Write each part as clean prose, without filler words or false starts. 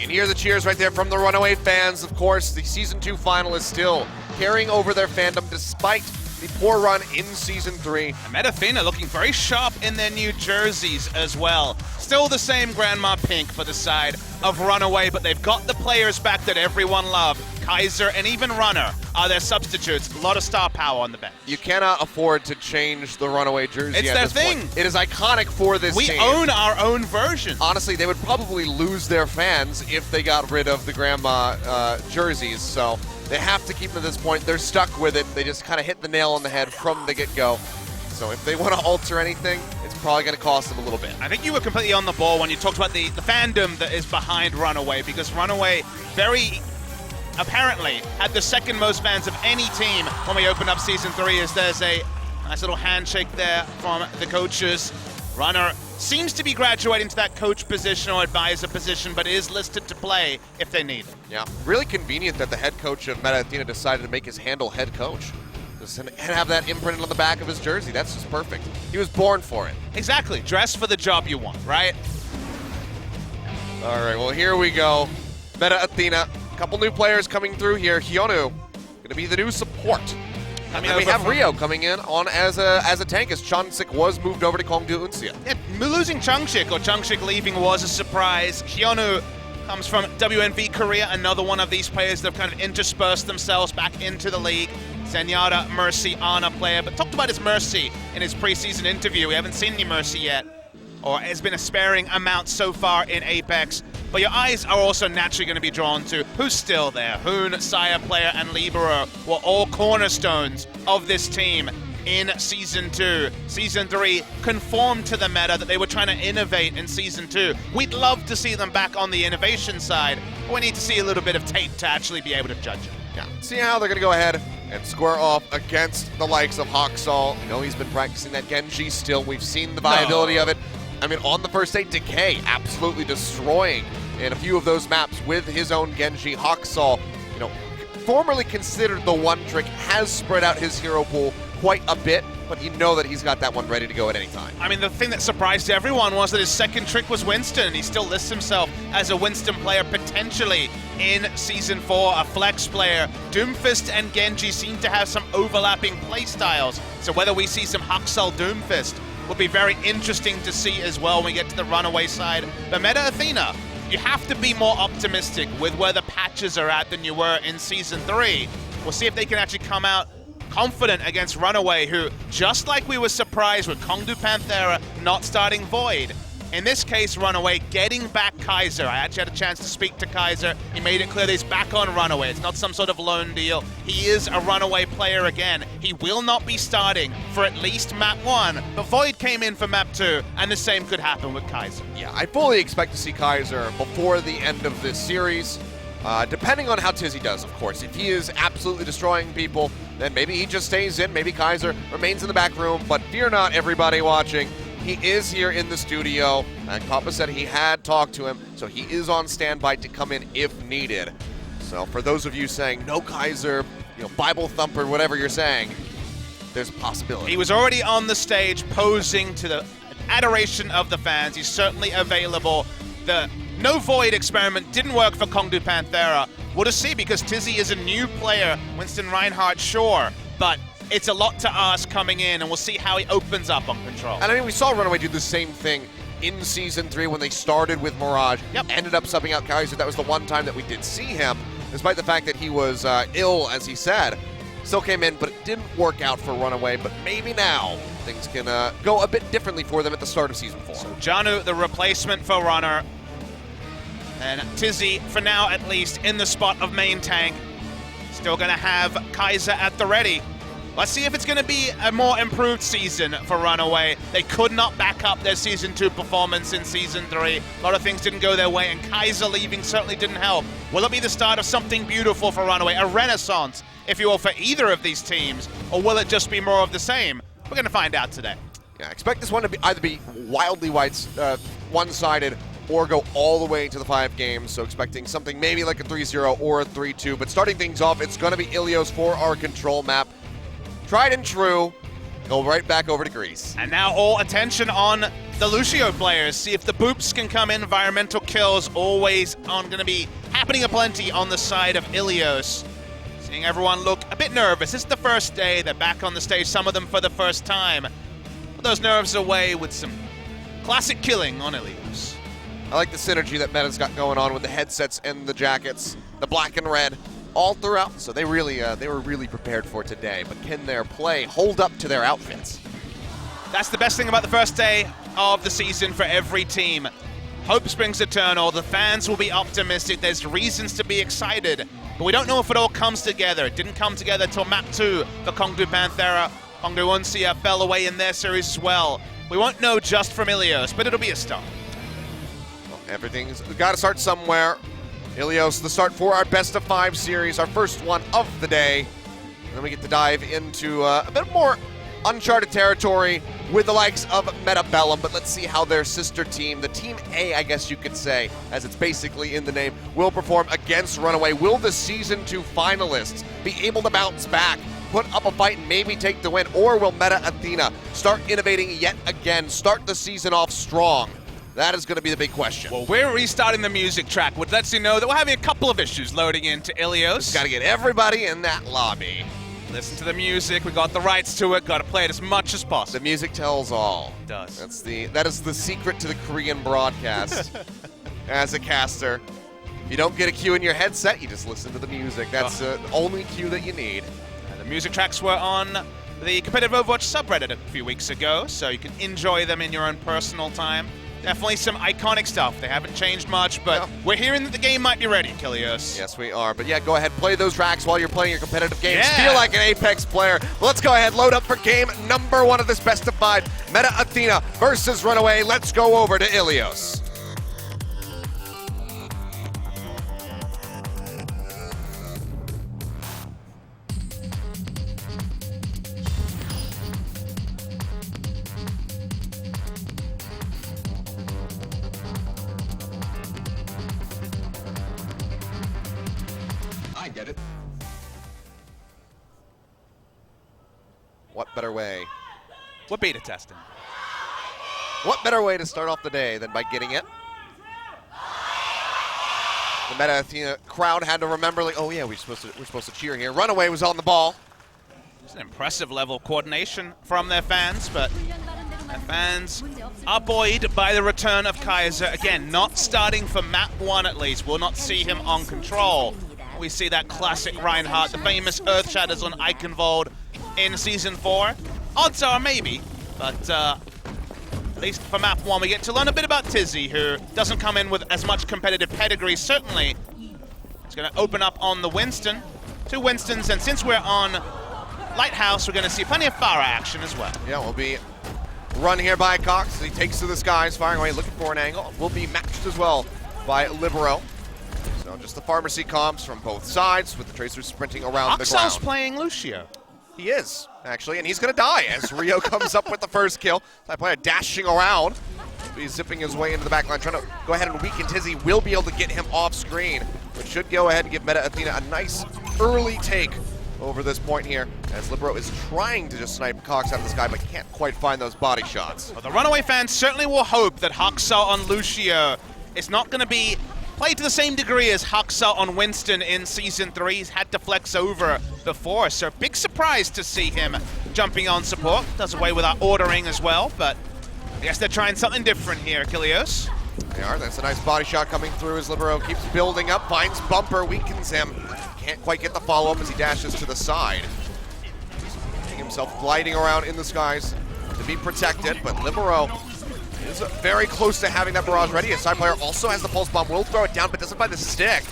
can hear the cheers right there from the Runaway fans. Of course, the Season 2 finalists still carrying over their fandom despite the poor run in Season 3. And Athena looking very sharp in their new jerseys as well. Still the same Grandma Pink for the side of Runaway, but they've got the players back that everyone loved. Kaiser and even Runner are their substitutes. A lot of star power on the bench. You cannot afford to change the Runaway jersey. It's at their this thing. Point. It is iconic for this We team. own our own version. Honestly, they would probably lose their fans if they got rid of the Grandma jerseys, so they have to keep them at this point. They're stuck with it. They just kind of hit the nail on the head from the get-go. So if they want to alter anything, it's probably going to cost them a little bit. I think you were completely on the ball when you talked about the fandom that is behind Runaway, because Runaway very apparently had the second most fans of any team when we opened up Season 3, as there's a nice little handshake there from the coaches. Runner seems to be graduating to that coach position or advisor position, but is listed to play if they need it. Yeah, really convenient that the head coach of Athena decided to make his handle head coach. And have that imprinted on the back of his jersey. That's just perfect. He was born for it. Exactly. Dress for the job you want, right? All right, well, here we go. Athena. Couple new players coming through here. Hyunwoo going to be the new support. And then we have Rio coming in on as a tank, as Chansik was moved over to Kongdu Unsia. Yeah, losing Changshik, or Changshik leaving, was a surprise. Hyunwoo comes from WNV Korea, another one of these players that have kind of interspersed themselves back into the league. Zenyatta, Mercy, Ana player, but talked about his Mercy in his preseason interview. We haven't seen any Mercy yet, or has been a sparing amount so far in Apex. But your eyes are also naturally going to be drawn to who's still there. Hoon, Saya player, and Libero were all cornerstones of this team in Season 2. Season 3 conformed to the meta that they were trying to innovate in Season 2. We'd love to see them back on the innovation side, but we need to see a little bit of tape to actually be able to judge it. Yeah, see how they're going to go ahead and square off against the likes of Haksal. You know, he's been practicing that Genji still. We've seen the viability of it. I mean, on the first day, Decay absolutely destroying in a few of those maps with his own Genji. Haksal, you know, formerly considered the one trick, has spread out his hero pool quite a bit, but you know that he's got that one ready to go at any time. I mean, the thing that surprised everyone was that his second trick was Winston. He still lists himself as a Winston player potentially in Season 4, a flex player. Doomfist and Genji seem to have some overlapping play styles, so whether we see some Haksal Doomfist will be very interesting to see as well when we get to the Runaway side. But Athena, you have to be more optimistic with where the patches are at than you were in Season 3. We'll see if they can actually come out confident against Runaway, who, just like we were surprised with Kongdu Panthera not starting Void, in this case, Runaway getting back Kaiser. I actually had a chance to speak to Kaiser. He made it clear that he's back on Runaway. It's not some sort of loan deal. He is a Runaway player again. He will not be starting for at least Map 1, but Void came in for Map 2, and the same could happen with Kaiser. Yeah, I fully expect to see Kaiser before the end of this series, depending on how Tizzy does, of course. If he is absolutely destroying people, then maybe he just stays in, maybe Kaiser remains in the back room, but fear not, everybody watching. He is here in the studio, and Papa said he had talked to him, so he is on standby to come in if needed. So for those of you saying, no Kaiser, you know, Bible thumper, whatever you're saying, there's a possibility. He was already on the stage posing to the adoration of the fans. He's certainly available. The no Void experiment didn't work for Kongdu Panthera. We'll just see, because Tizzy is a new player. Winston Reinhardt, sure, but it's a lot to ask coming in, and we'll see how he opens up on Control. And I mean, we saw Runaway do the same thing in Season 3 when they started with Mirage. Yep. Ended up subbing out Kaiser. That was the one time that we did see him, despite the fact that he was ill, as he said. Still came in, but it didn't work out for Runaway. But maybe now things can go a bit differently for them at the start of Season 4. So Janu, the replacement for Runner, and Tizzy, for now at least, in the spot of main tank. Still going to have Kaiser at the ready. Let's see if it's going to be a more improved season for Runaway. They could not back up their Season 2 performance in Season 3. A lot of things didn't go their way, and Kaiser leaving certainly didn't help. Will it be the start of something beautiful for Runaway? A renaissance, if you will, for either of these teams? Or will it just be more of the same? We're going to find out today. Yeah, expect this one to be either be wildly one-sided or go all the way into the 5 games. So expecting something maybe like a 3-0 or a 3-2. But starting things off, it's going to be Ilios for our Control map. Tried and true, go right back over to Greece. And now all attention on the Lucio players, see if the boops can come in. Environmental kills always going to be happening aplenty on the side of Ilios. Seeing everyone look a bit nervous. It's the first day, they're back on the stage, some of them for the first time. Put those nerves away with some classic killing on Ilios. I like the synergy that Meta's got going on with the headsets and the jackets, the black and red, all throughout. So they were really prepared for today. But can their play hold up to their outfits? That's the best thing about the first day of the season for every team. Hope springs eternal. The fans will be optimistic. There's reasons to be excited. But we don't know if it all comes together. It didn't come together till map 2 for Kongdu Panthera. Kongdu Uncia fell away in their series as well. We won't know just from Ilios, but it'll be a start. Well, we've got to start somewhere. Ilios, the start for our best of 5 series, our first one of the day. And then we get to dive into a bit more uncharted territory with the likes of Metabellum, but let's see how their sister team, the Team A, I guess you could say, as it's basically in the name, will perform against Runaway. Will the Season 2 finalists be able to bounce back, put up a fight, and maybe take the win, or will Meta Athena start innovating yet again, start the season off strong? That is going to be the big question. Well, we're restarting the music track, which lets you know that we're having a couple of issues loading into Ilios. Got to get everybody in that lobby. Listen to the music. We got the rights to it. Got to play it as much as possible. The music tells all. It does. That is the secret to the Korean broadcast. As a caster, if you don't get a cue in your headset, you just listen to the music. That's the only cue that you need. The music tracks were on the competitive Overwatch subreddit a few weeks ago, so you can enjoy them in your own personal time. Definitely some iconic stuff. They haven't changed much, but we're hearing that the game might be ready, Kilios. Yes, we are. But yeah, go ahead, play those tracks while you're playing your competitive games. Yeah. Feel like an Apex player. Let's go ahead, load up for game number 1 of this best of 5. Meta Athena versus Runaway. Let's go over to Ilios. Get it? What better way? We're beta testing. What better way to start off the day than by getting it? The Meta Athena crowd had to remember, like, oh yeah, we're supposed to cheer here. Runaway was on the ball. It's an impressive level of coordination from their fans, but their fans are buoyed by the return of Kaiser. Again, not starting for map 1 at least. We'll not see him on control. We see that classic Reinhardt, the famous Earth Shatters on Eichenwald in Season 4. Odds are maybe, but at least for map 1 we get to learn a bit about Tizzy, who doesn't come in with as much competitive pedigree, certainly. It's going to open up on the Winston. 2 Winstons, and since we're on Lighthouse, we're going to see plenty of Pharah action as well. Yeah, we'll be run here by Cox as he takes to the skies, firing away, looking for an angle. Will be matched as well by Libero. So just the pharmacy comps from both sides with the Tracers sprinting around the ground. Oxal's playing Lucio. He is, actually, and he's going to die as Rio comes up with the first kill. That player dashing around. He's zipping his way into the back line, trying to go ahead and weaken Tizzy. Will be able to get him off screen, which should go ahead and give Meta Athena a nice early take over this point here, as Libero is trying to just snipe Cox out of the sky, but can't quite find those body shots. Well, the Runaway fans certainly will hope that Haksal on Lucio is not going to be played to the same degree as Haksal on Winston in Season 3. He's had to flex over before, so big surprise to see him jumping on support. Does away with our ordering as well, but I guess they're trying something different here, Kilios. They are. That's a nice body shot coming through as Libero keeps building up, finds Bumper, weakens him. Can't quite get the follow-up as he dashes to the side. Getting himself gliding around in the skies to be protected, but Libero is very close to having that barrage ready. His side player also has the pulse bomb, will throw it down, but doesn't find the stick.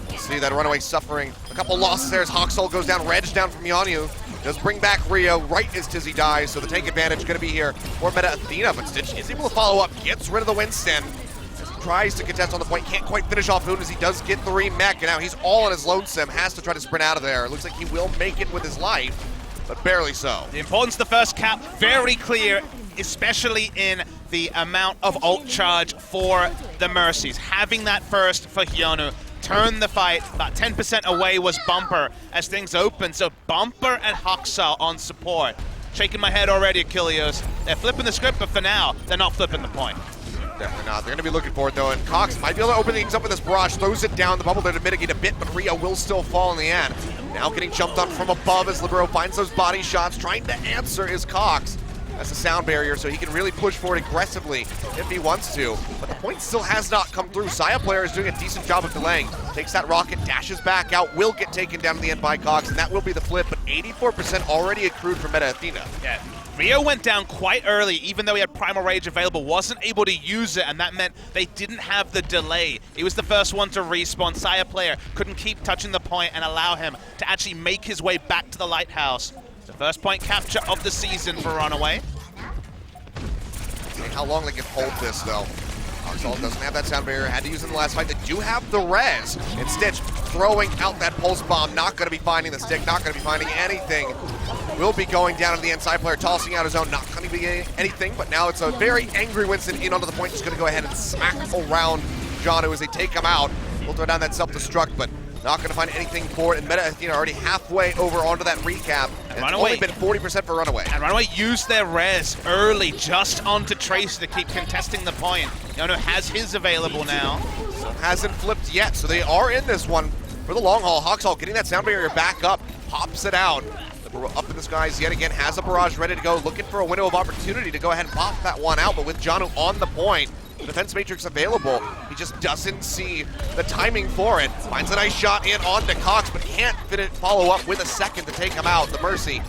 We'll see that Runaway suffering a couple losses there as Haksal goes down, Reg down from Yanyu. Does bring back Rio right as Tizzy dies, so the take advantage going to be here for Meta Athena, but Stitch is able to follow up, gets rid of the Winston. Tries to contest on the point, can't quite finish off Hoon as he does get the remech, and now he's all on his lonesome, has to try to sprint out of there. Looks like he will make it with his life, but barely so. The importance of the first cap, very clear, especially in the amount of ult charge for the Mercies. Having that first for Hyunu turned the fight. About 10% away was Bumper as things open, so Bumper and Haksal on support. shaking my head already, Achilles. They're flipping the script, but for now, they're not flipping the point. Definitely not. They're going to be looking for it, though, and Cox might be able to open things up with this barrage. Throws it down the bubble there to mitigate a bit, but Rio will still fall in the end. Now getting jumped on from above as Libero finds those body shots. Trying to answer is Cox. That's a sound barrier, so he can really push forward aggressively if he wants to. But the point still has not come through. Saya player is doing a decent job of delaying. Takes that rocket, dashes back out, will get taken down in the end by Cox, and that will be the flip, but 84% already accrued for Meta Athena. Yeah. Rio went down quite early, even though he had Primal Rage available, wasn't able to use it, and that meant they didn't have the delay. He was the first one to respawn. Saya player couldn't keep touching the point and allow him to actually make his way back to the lighthouse. The first point capture of the season for Runaway. See how long they can hold this, though. Oxall doesn't have that sound barrier, had to use it in the last fight. They do have the res. And Stitch throwing out that pulse bomb, not going to be finding the stick, not going to be finding anything. Will be going down to the inside player, tossing out his own, not going to be anything, but now it's a very angry Winston in onto the point, just going to go ahead and smack around Janu as they take him out. We'll throw down that self-destruct, but not going to find anything for it, and Meta Athena already halfway over onto that recap. And it's only been 40% for Runaway. And Runaway used their res early just onto Tracer to keep contesting the point. Yano has his available now. So hasn't flipped yet, so they are in this one for the long haul. Hawksall getting that sound barrier back up, pops it out. Up in the skies yet again, has a barrage ready to go, looking for a window of opportunity to go ahead and pop that one out, but with Janu on the point, the defense matrix available, he just doesn't see the timing for it. Finds a nice shot in onto Cox, but can't follow up with a second to take him out. The Mercy,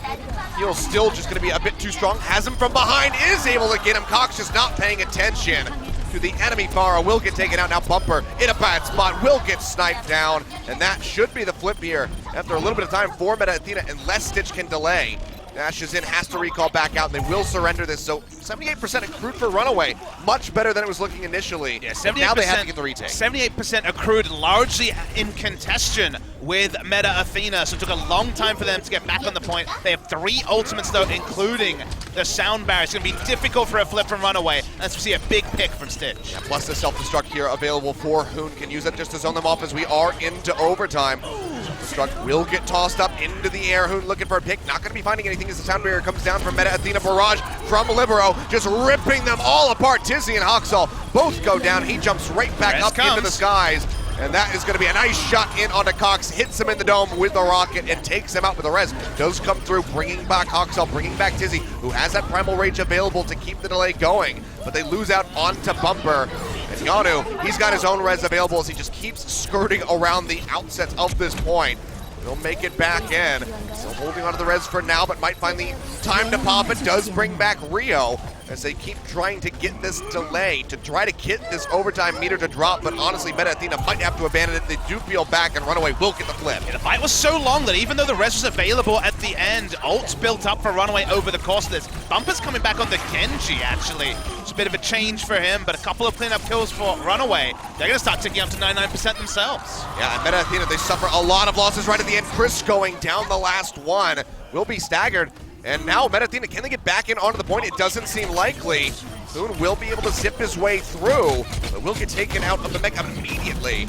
heel's still just going to be a bit too strong. Has him from behind, is able to get him. Cox just not paying attention to the enemy. Farah will get taken out. Now Bumper in a bad spot, will get sniped down, and that should be the flip here after a little bit of time for Meta Athena, unless Stitch can delay. Dashes in, has to recall back out, and they will surrender this. So 78% accrued for Runaway. Much better than it was looking initially. Yeah, 78%, now they have to get the retake. 78% accrued largely in contention with Meta Athena, so it took a long time for them to get back on the point. They have 3 ultimates, though, including the sound barrier. It's going to be difficult for a flip from Runaway. Let's see a big pick from Stitch. Yeah, plus the self-destruct here available for Hoon. Can use that just to zone them off as we are into overtime. Self-destruct will get tossed up into the air. Hoon looking for a pick. Not going to be finding anything as the sound barrier comes down from Meta Athena. Barrage from Libero, just ripping them all apart. Tizzy and Hawksall both go down. He jumps right back up into the skies. And that is going to be a nice shot in onto Cox. Hits him in the dome with the rocket and takes him out with the res. Does come through, bringing back Hawksall, bringing back Tizzy, who has that Primal Rage available to keep the delay going. But they lose out onto Bumper. And Yanu, he's got his own res available as he just keeps skirting around the outsets of this point. He'll make it back in. Still holding onto the res for now, but might find the time to pop it. Does bring back Rio as they keep trying to get this delay, to try to get this overtime meter to drop, but honestly, Meta Athena might have to abandon it. They do peel back, and Runaway will get the flip. Yeah, the fight was so long that even though the res was available at the end, ults built up for Runaway over the course of this. Bumper's coming back on the Genji, actually. It's a bit of a change for him, but a couple of cleanup kills for Runaway. They're going to start ticking up to 99% themselves. Yeah, and Meta Athena, they suffer a lot of losses right at the end. Chris going down the last one, will be staggered. And now Meta Athena, can they get back in onto the point? It doesn't seem likely. Boone will be able to zip his way through, but will get taken out of the mech immediately.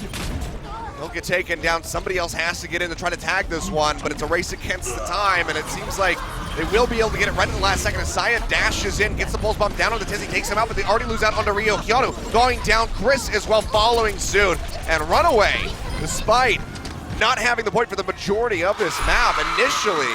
He'll get taken down. Somebody else has to get in to try to tag this one, but it's a race against the time, and it seems like they will be able to get it right in the last second. Saya dashes in, gets the pulse bomb down on the Tizzy, takes him out, but they already lose out onto Rio. Keanu going down, Chris as well following soon, and Runaway, despite not having the point for the majority of this map initially,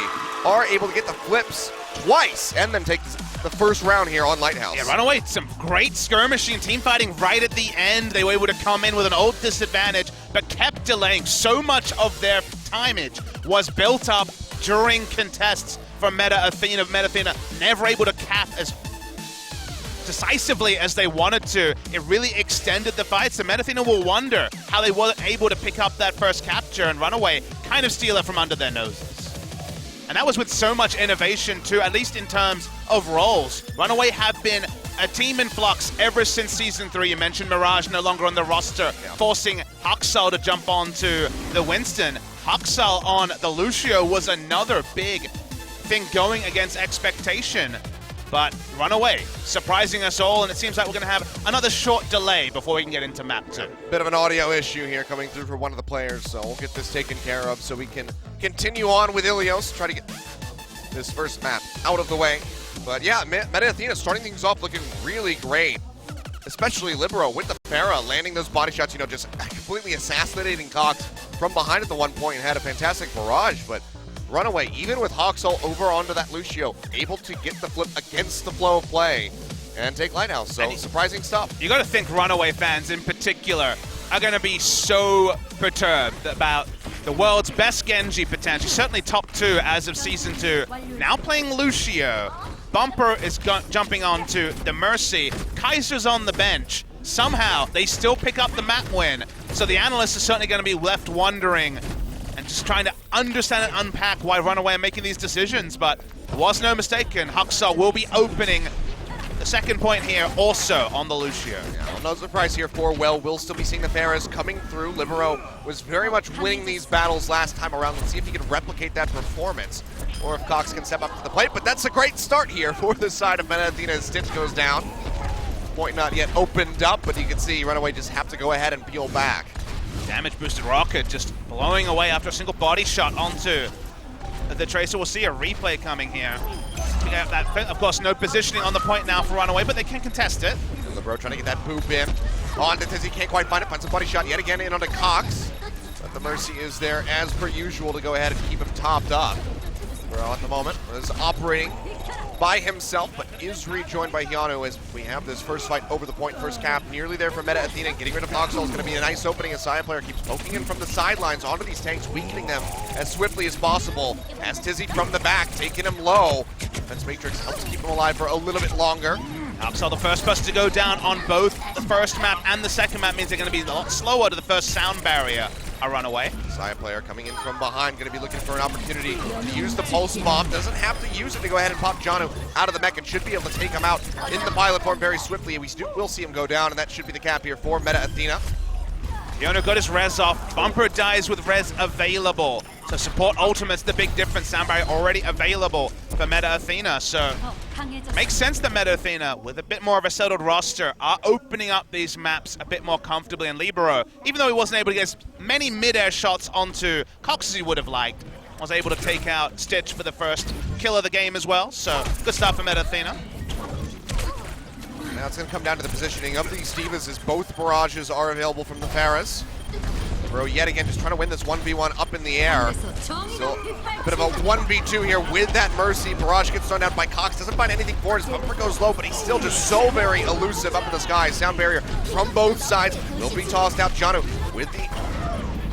are able to get the flips twice and then take the first round here on Lighthouse. Yeah, Runaway, some great skirmishing, team fighting right at the end. They were able to come in with an ult disadvantage, but kept delaying. So much of their timage was built up during contests for Meta Athena. Meta Athena never able to cap as decisively as they wanted to. It really extended the fight, so Meta Athena will wonder how they weren't able to pick up that first capture, and Runaway kind of steal it from under their noses. And that was with so much innovation too, at least in terms of roles. Runaway have been a team in flux ever since Season 3. You mentioned Mirage no longer on the roster, forcing Hawksall to jump onto the Winston. Hawksall on the Lucio was another big thing going against expectation. But Runaway, surprising us all, and it seems like we're going to have another short delay before we can get into map 2. Bit of an audio issue here coming through for one of the players, so we'll get this taken care of so we can continue on with Ilios, try to get this first map out of the way. But yeah, Meta Athena starting things off looking really great. Especially Libero with the Pharah landing those body shots, you know, just completely assassinating Cox from behind at the one point and had a fantastic barrage. But Runaway, even with Hoxall over onto that Lucio, able to get the flip against the flow of play and take Lighthouse. So surprising stuff. You got to think Runaway fans in particular are going to be so perturbed about the world's best Genji potentially, certainly top 2 as of Season 2, now playing Lucio. Bumper is jumping onto the Mercy. Kaiser's on the bench. Somehow, they still pick up the map win. So the analysts are certainly going to be left wondering and just trying to understand and unpack why Runaway are making these decisions. But there was no mistaken. Hoxall will be opening the second point here also on the Lucio. Yeah, no surprise here for Well. We'll still be seeing the Pharahs coming through. Libero was very much winning these battles last time around. Let's see if he can replicate that performance or if Cox can step up to the plate. But that's a great start here for the side of Meta Athena as Stitch goes down. Point not yet opened up, but you can see Runaway just have to go ahead and peel back. Damage boosted Rocket just blowing away after a single body shot onto the Tracer. We'll see a replay coming here. Of course, no positioning on the point now for Runaway, but they can contest it. Libero trying to get that boop in. On to Tizzy, can't quite find it. Finds a body shot yet again in onto Cox. But the Mercy is there as per usual to go ahead and keep him topped up. Libero at the moment is operating by himself, but is rejoined by Hyunu as we have this first fight over the point. First cap nearly there for Meta Athena. Getting rid of Hoxall is going to be a nice opening. A side player keeps poking in from the sidelines onto these tanks, weakening them as swiftly as possible. As Tizzy from the back, taking him low. Defense Matrix helps keep him alive for a little bit longer. Hoxall, the first person to go down on both the first map and the second map, means they're going to be a lot slower to the first sound barrier. A Runaway. Side player coming in from behind, going to be looking for an opportunity to use the pulse bomb. Doesn't have to use it to go ahead and pop Janu out of the mech and should be able to take him out in the pilot form very swiftly. We will see him go down, and that should be the cap here for Meta Athena. Hyunu got his res off. Bumper dies with res available. So support ultimate's the big difference. Soundbarrier already available for Meta Athena. So makes sense that Meta Athena, with a bit more of a settled roster, are opening up these maps a bit more comfortably. And Libero, even though he wasn't able to get as many mid-air shots onto Cox as he would have liked, was able to take out Stitch for the first kill of the game as well. So good stuff for Meta Athena. Now it's going to come down to the positioning of these Divas as both barrages are available from the Pharahs. Bro, yet again, just trying to win this 1v1 up in the air. So a bit of a 1v2 here with that Mercy. Barrage gets thrown down by Cox. Doesn't find anything for it. His bumper goes low, but he's still just so very elusive up in the sky. Sound barrier from both sides will be tossed out. Janu with the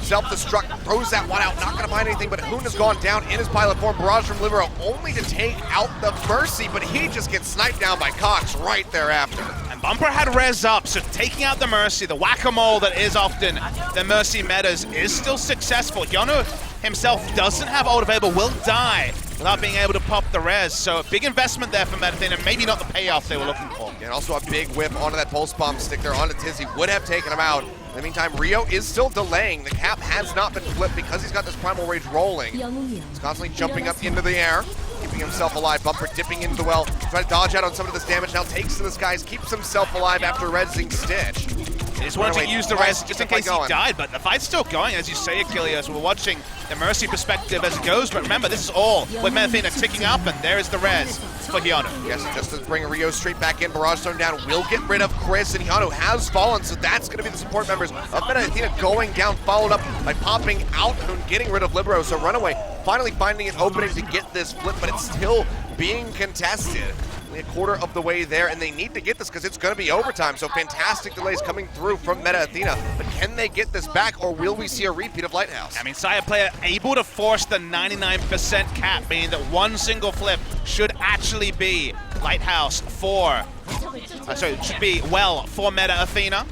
self-destruct, throws that one out, not going to find anything, but Hoon has gone down in his pilot form. Barrage from Libero only to take out the Mercy, but he just gets sniped down by Cox right thereafter. And Bumper had res up, so taking out the Mercy, the whack-a-mole that is often the Mercy metas, is still successful. Hyunu himself doesn't have ult available, will die without being able to pop the res. So a big investment there for Meta Athena, maybe not the payoff they were looking for. And also a big whip onto that pulse bomb stick there onto Tizzy, would have taken him out. In the meantime, Rio is still delaying. The cap has not been flipped because he's got this Primal Rage rolling. He's constantly jumping up into the air, keeping himself alive. Bumper dipping into the well, trying to dodge out on some of this damage. Now takes to the skies, keeps himself alive after resing Stitch. He just wanted to use the res just in case he died, but the fight's still going, as you say, Achilles. We're watching the Mercy perspective as it goes, but remember, this is all with Meta Athena ticking up, and there is the res for Hyunu. Yes, just to bring Rio straight back in, Barrage thrown down, will get rid of Chris, and Hyunu has fallen, so that's going to be the support members of Meta Athena going down, followed up by popping out and getting rid of Libero. So Runaway finally finding an opening to get this flip, but it's still being contested. A quarter of the way there, and they need to get this because it's going to be overtime. So fantastic delays coming through from Meta Athena, but can they get this back, or will we see a repeat of Lighthouse? I mean, Saya player able to force the 99% cap, meaning that one single flip should actually be Lighthouse for, it should be well for Meta Athena.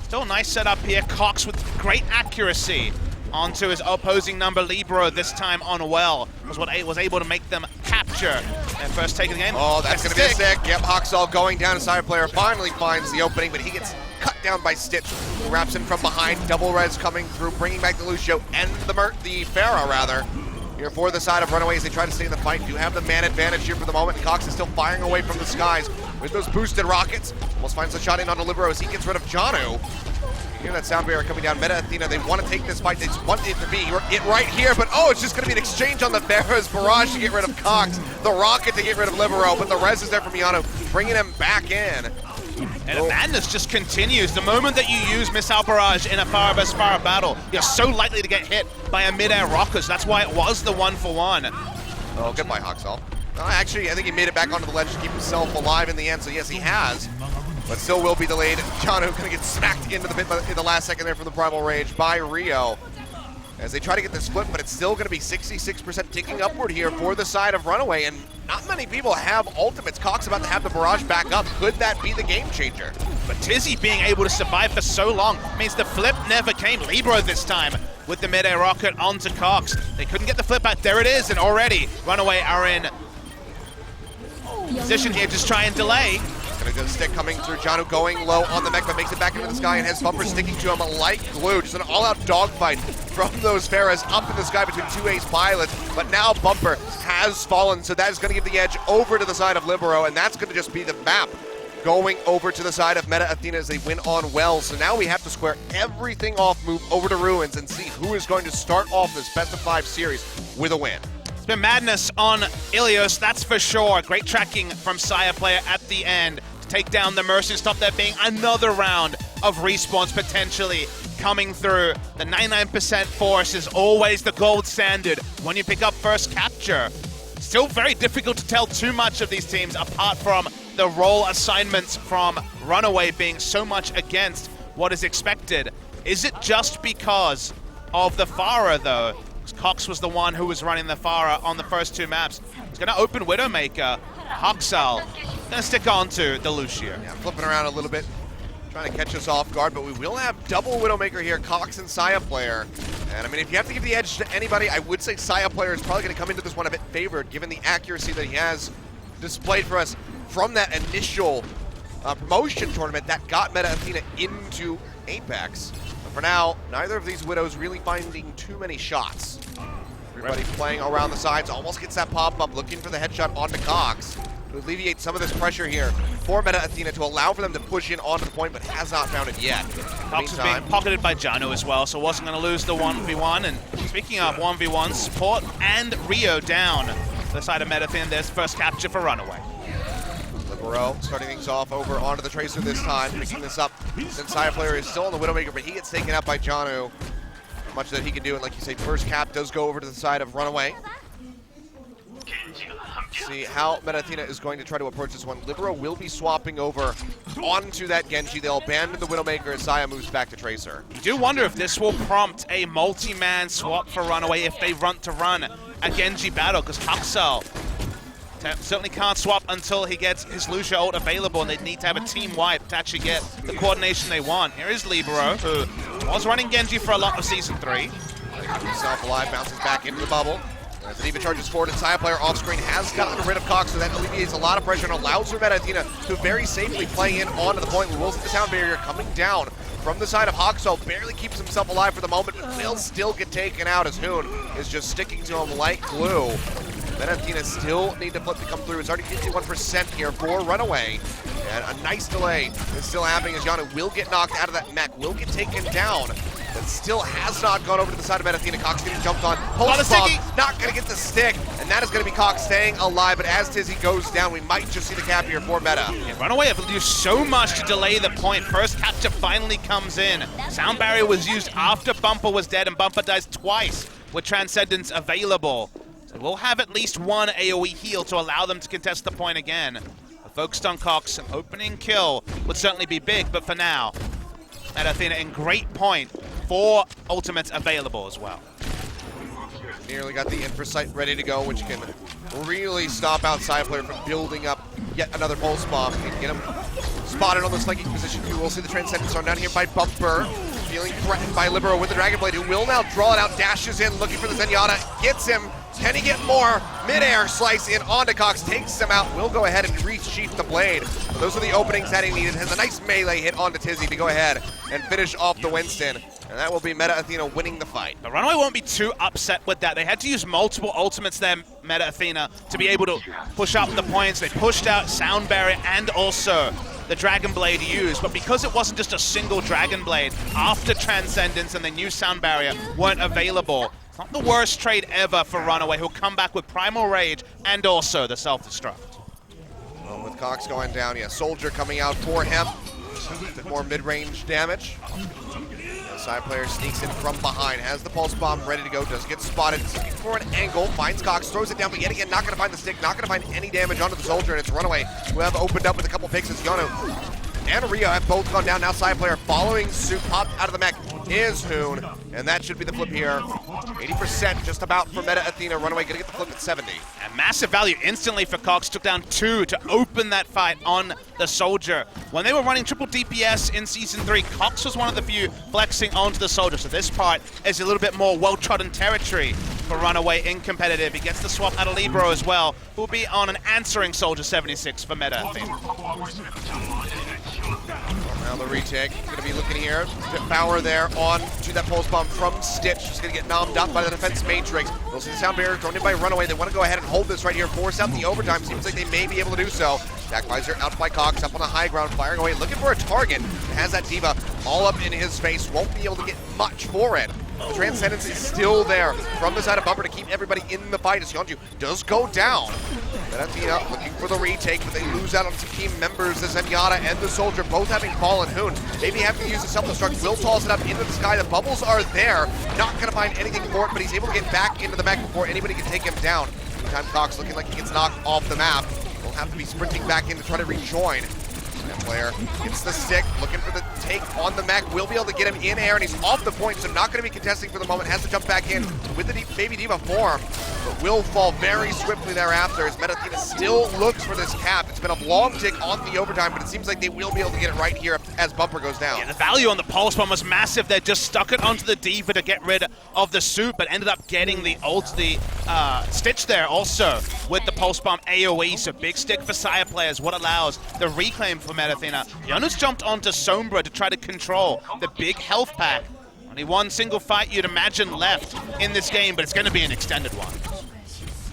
Still a nice setup here. Cox with great accuracy onto his opposing number. Libero this time on well was able to make them capture their first take of the game. Oh, that's going to be a stick. Yep, Hoxall going down. Side player finally finds the opening, but he gets cut down by Stitch, who wraps in from behind. Double res coming through, bringing back the Lucio and the Pharah rather. Here for the side of Runaways, they try to stay in the fight. Do have the man advantage here for the moment. Cox is still firing away from the skies with those boosted rockets. Almost finds a shot in on Libero as he gets rid of Janu. You hear that sound barrier coming down. Meta Athena, they want to take this fight. They just want it to be it right here, but oh, it's just going to be an exchange on the Pharaoh's Barrage to get rid of Cox, the Rocket to get rid of Libero, but the res is there from Yano, bringing him back in. And the madness just continues. The moment that you use Missile Barrage in a Pharah vs. Pharah battle, you're so likely to get hit by a mid-air rocket. So that's why it was the 1-for-1. Oh, goodbye, Hoxall. Actually, I think he made it back onto the ledge to keep himself alive in the end, so yes, he has. But still will be delayed. Jano gonna get smacked into the pit in the last second there from the Primal Rage by Rio. As they try to get this split, but it's still gonna be 66% ticking upward here for the side of Runaway, and not many people have ultimates. Cox about to have the Barrage back up. Could that be the game changer? But Tizzy being able to survive for so long means the flip never came. Libero this time with the mid-air rocket onto Cox. They couldn't get the flip back. There it is, and already Runaway are in position here, just try and delay. Gonna get a stick coming through. Janu going low on the mech, but makes it back into the sky and has Bumper sticking to him like glue. Just an all-out dogfight from those Pharaohs up in the sky between two ace pilots. But now Bumper has fallen, so that is gonna give the edge over to the side of Libero, and that's gonna just be the map going over to the side of Meta Athena as they win on Wells. So now we have to square everything off, move over to Ruins, and see who is going to start off this best of 5 series with a win. It's been madness on Ilios, that's for sure. Great tracking from Sire player at the end to take down the Mercy, stop there being another round of respawns potentially coming through. The 99% force is always the gold standard when you pick up first capture. Still very difficult to tell too much of these teams apart from the role assignments from Runaway being so much against what is expected. Is it just because of the Pharah though? Cox was the one who was running the Pharah on the first 2 maps. He's going to open Widowmaker. Hoxall going to stick on to the Lucia. Yeah, flipping around a little bit, trying to catch us off guard, but we will have double Widowmaker here, Cox and Saya player. And I mean, if you have to give the edge to anybody, I would say Saya player is probably going to come into this one a bit favored, given the accuracy that he has displayed for us from that initial promotion tournament that got Meta Athena into Apex. But for now, neither of these Widows really finding too many shots. Everybody playing around the sides, almost gets that pop-up, looking for the headshot onto Cox to alleviate some of this pressure here for Meta Athena to allow for them to push in onto the point, but has not found it yet. Cox is being pocketed by Jano as well, so wasn't going to lose the 1v1. And speaking of 1v1, Support and Rio down the side of Meta Athena. There's first capture for Runaway. Libero starting things off over onto the Tracer this time, picking this up since Sire player is still on the Widowmaker, but he gets taken out by Janu. Much that he can do, and like you say, first cap does go over to the side of Runaway. See how Meta Athena is going to try to approach this one. Libero will be swapping over onto that Genji. They'll abandon the Widowmaker as Saya moves back to Tracer. You do wonder if this will prompt a multi-man swap for Runaway if they want to run a Genji battle, because Hoxall certainly can't swap until he gets his Lucia ult available, and they need to have a team wipe to actually get the coordination they want. Here is Libero, who was running Genji for a lot of Season 3. Keeps himself alive, bounces back into the bubble. As Diva charges forward, and Saya player off screen has gotten rid of Cox, so that alleviates a lot of pressure and allows for Meta Athena to very safely play in onto the point. We will see the sound barrier coming down from the side of Hoxall. Barely keeps himself alive for the moment, but will still get taken out as Hoon is just sticking to him like glue. Meta Athena still need to flip to come through. It's already 51% here for Runaway. And a nice delay is still happening as Yana will get knocked out of that mech, will get taken down, but still has not gone over to the side of Meta Athena. Cox getting jumped on. Pulse bomb, not going to get the stick, and that is going to be Cox staying alive, but as Tizzy goes down, we might just see the cap here for Meta. Yeah, Runaway have used so much to delay the point. First capture finally comes in. Sound barrier was used after Bumper was dead, and Bumper dies twice with Transcendence available. So we'll have at least one AoE heal to allow them to contest the point again. Focused on Cox, an opening kill would certainly be big, but for now, Meta Athena in great point, 4 ultimates available as well. Nearly got the Infra Sight ready to go, which can really stop outside player from building up yet another pulse bomb. Can get him spotted on the flanking position. You will see the Transcendence are down here by Bumper. Feeling threatened by Libero with the Dragon Blade, who will now draw it out, dashes in, looking for the Zenyatta, gets him. Can he get more? Mid-air slice in onto Cox, takes him out, will go ahead and re-sheath the blade. Those are the openings that he needed. Has a nice melee hit onto Tizzy to go ahead and finish off the Winston. And that will be Meta Athena winning the fight. The Runaway won't be too upset with that. They had to use multiple ultimates there, Meta Athena, to be able to push up the points. They pushed out Sound Barrier and also the Dragon Blade used, but because it wasn't just a single Dragon Blade, after Transcendence and the new Sound Barrier weren't available, it's not the worst trade ever for Runaway, who'll come back with Primal Rage and also the Self-Destruct. Well, with Cox going down, yeah, Soldier coming out for him. A bit more mid-range damage. The side player sneaks in from behind, has the Pulse Bomb ready to go, does get spotted, looking for an angle, finds Cox, throws it down, but yet again, not going to find the stick, not going to find any damage onto the Soldier, and it's Runaway who have opened up with a couple picks as Yano and Rio have both gone down. Now side player following suit, popped out of the mech is Hoon, and that should be the flip here. 80% just about for Meta Athena. Runaway gonna get the flip at 70. And massive value instantly for Cox, took down 2 to open that fight on the Soldier. When they were running triple DPS in Season 3, Cox was one of the few flexing onto the Soldier, so this part is a little bit more well-trodden territory for Runaway in competitive. He gets the swap out of Libro as well, who will be on an answering Soldier 76 for Meta Athena. Now the retake, gonna be looking here. Power there on to that Pulse Bomb from Stitch. Just gonna get nommed up by the defense matrix. We'll see the Sound Barrier thrown in by Runaway. They want to go ahead and hold this right here, force out the overtime. Seems like they may be able to do so. Attack Visor out by Cox, up on the high ground, firing away, looking for a target. Has that Diva all up in his face, won't be able to get much for it. The Transcendence is still there from the side of Bumper to keep everybody in the fight as Yeonju does go down. But Athena looking for the retake, but they lose out on some team members. The Zenyatta and the Soldier both having fallen. Hoon maybe having to use the self-destruct. Will toss it up into the sky. The bubbles are there. Not going to find anything for it, but he's able to get back into the mech before anybody can take him down. Meantime, Cox looking like he gets knocked off the map. Will have to be sprinting back in to try to rejoin. That player gets the stick, looking for the take on the mech, will be able to get him in air, and he's off the point, so not going to be contesting for the moment, has to jump back in with the Baby Diva form, but will fall very swiftly thereafter as Meta Athena still looks for this cap. It's been a long tick on the overtime, but it seems like they will be able to get it right here as Bumper goes down. Yeah, the value on the Pulse Bomb was massive. They just stuck it onto the Diva to get rid of the suit, but ended up getting the Stitch there also with the Pulse Bomb AoE, so big stick for Sire players, what allows the reclaim for Meta Athena. Yonu's jumped onto Sombra to try to control the big health pack. Only one single fight you'd imagine left in this game, but it's going to be an extended one.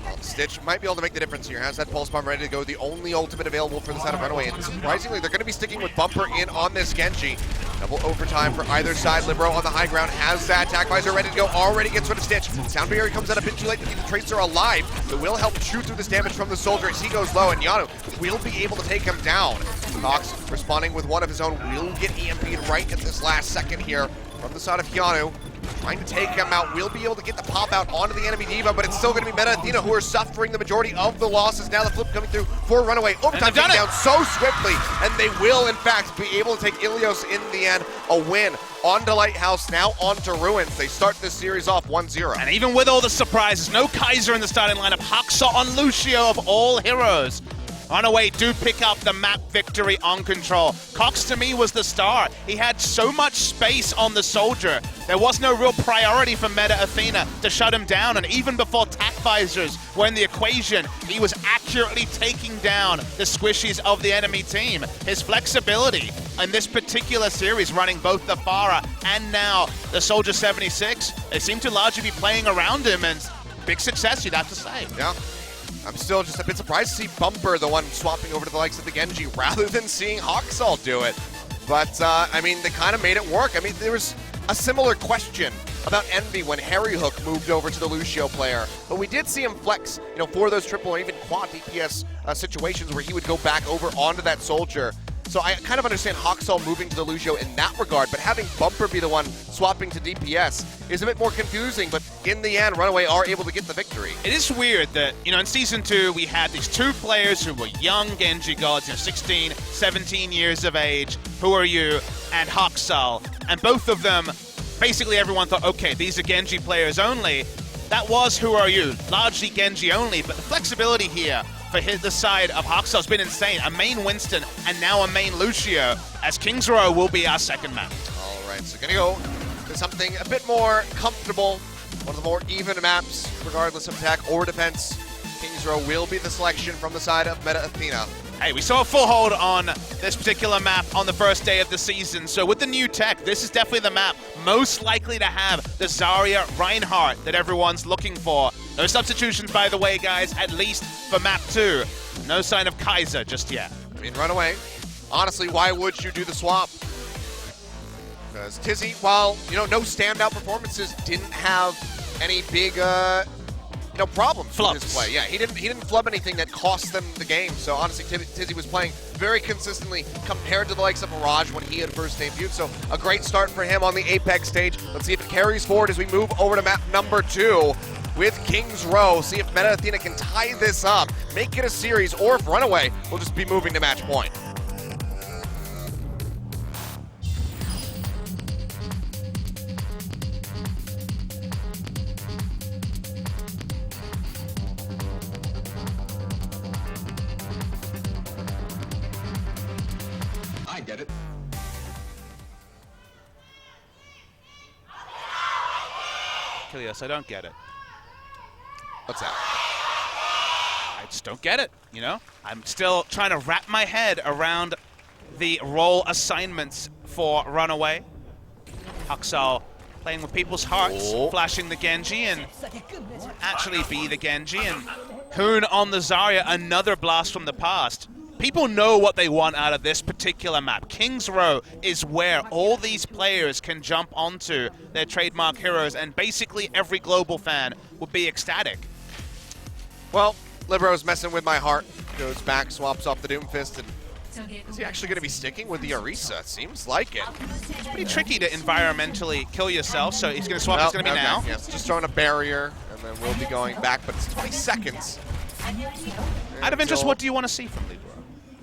Well, Stitch might be able to make the difference here. Has that Pulse Bomb ready to go, the only ultimate available for the side of Runaway, and surprisingly, they're going to be sticking with Bumper in on this Genji. Double overtime for either side. Libero on the high ground has that Attack Visor ready to go, already gets rid of Stitch. Sound Barrier comes out a bit too late to keep the Tracer alive, but will help chew through this damage from the Soldier as he goes low, and Yano will be able to take him down. Cox responding with one of his own, will get EMP'd right at this last second here from the side of Yano. Trying to take him out, will be able to get the pop out onto the enemy Diva, but it's still going to be Meta Athena who are suffering the majority of the losses. Now the flip coming through for Runaway. Overtime taking down so swiftly, and they will in fact be able to take Ilios in the end. A win onto Lighthouse, now onto Ruins. They start this series off 1-0. And even with all the surprises, no Kaiser in the starting lineup. Haksha on Lucio of all heroes. Runaway do pick up the map victory on Control. Cox to me was the star. He had so much space on the Soldier. There was no real priority for Meta Athena to shut him down, and even before Tac Visors were in the equation, he was accurately taking down the squishies of the enemy team. His flexibility in this particular series, running both the Pharah and now the Soldier 76, they seem to largely be playing around him, and big success, you'd have to say. Yeah. I'm still just a bit surprised to see Bumper, the one swapping over to the likes of the Genji, rather than seeing Haksal do it. But, I mean, they kind of made it work. I mean, there was a similar question about Envy when Harry Hook moved over to the Lucio player. But we did see him flex, you know, for those triple or even quad DPS situations where he would go back over onto that Soldier. So I kind of understand Haksal moving to the Lucio in that regard, but having Bumper be the one swapping to DPS is a bit more confusing, but in the end, Runaway are able to get the victory. It is weird that, you know, in Season 2, we had these two players who were young Genji gods, you know, 16, 17 years of age, Who Are You, and Haksal, and both of them, basically everyone thought, okay, these are Genji players only. That was Who Are You, largely Genji only, but the flexibility here for the side of Haksal has been insane. A main Winston and now a main Lucio, as King's Row will be our second map. All right, so gonna go to something a bit more comfortable, one of the more even maps, regardless of attack or defense. King's Row will be the selection from the side of Meta Athena. Hey, we saw a full hold on this particular map on the first day of the season, so with the new tech, this is definitely the map most likely to have the Zarya Reinhardt that everyone's looking for. No substitutions, by the way, guys, at least for map 2. No sign of Kaiser just yet. I mean, Runaway honestly, why would you do the swap? Because Tizzy, while, no standout performances, didn't have any big, problems with his play. Yeah, he didn't flub anything that cost them the game. So honestly, Tizzy was playing very consistently compared to the likes of Mirage when he had first debuted. So a great start for him on the Apex stage. Let's see if it carries forward as we move over to map number 2 with King's Row. See if Meta Athena can tie this up, make it a series, or if Runaway will just be moving to match point. I get it. Kilios, I don't get it. What's that? I just don't get it, I'm still trying to wrap my head around the role assignments for Runaway. Huxal playing with people's hearts, flashing the Genji, and actually be the Genji. And Hoon on the Zarya, another blast from the past. People know what they want out of this particular map. King's Row is where all these players can jump onto their trademark heroes, and basically every global fan would be ecstatic. Well, Libero's messing with my heart. Goes back, swaps off the Doomfist, and is he actually going to be sticking with the Orisa? Seems like it. It's pretty tricky to environmentally kill yourself, so he's going to swap. It's going to be now. Yes, just throwing a barrier, and then we'll be going back, but it's 20 seconds. Out of interest, what do you want to see from Libero?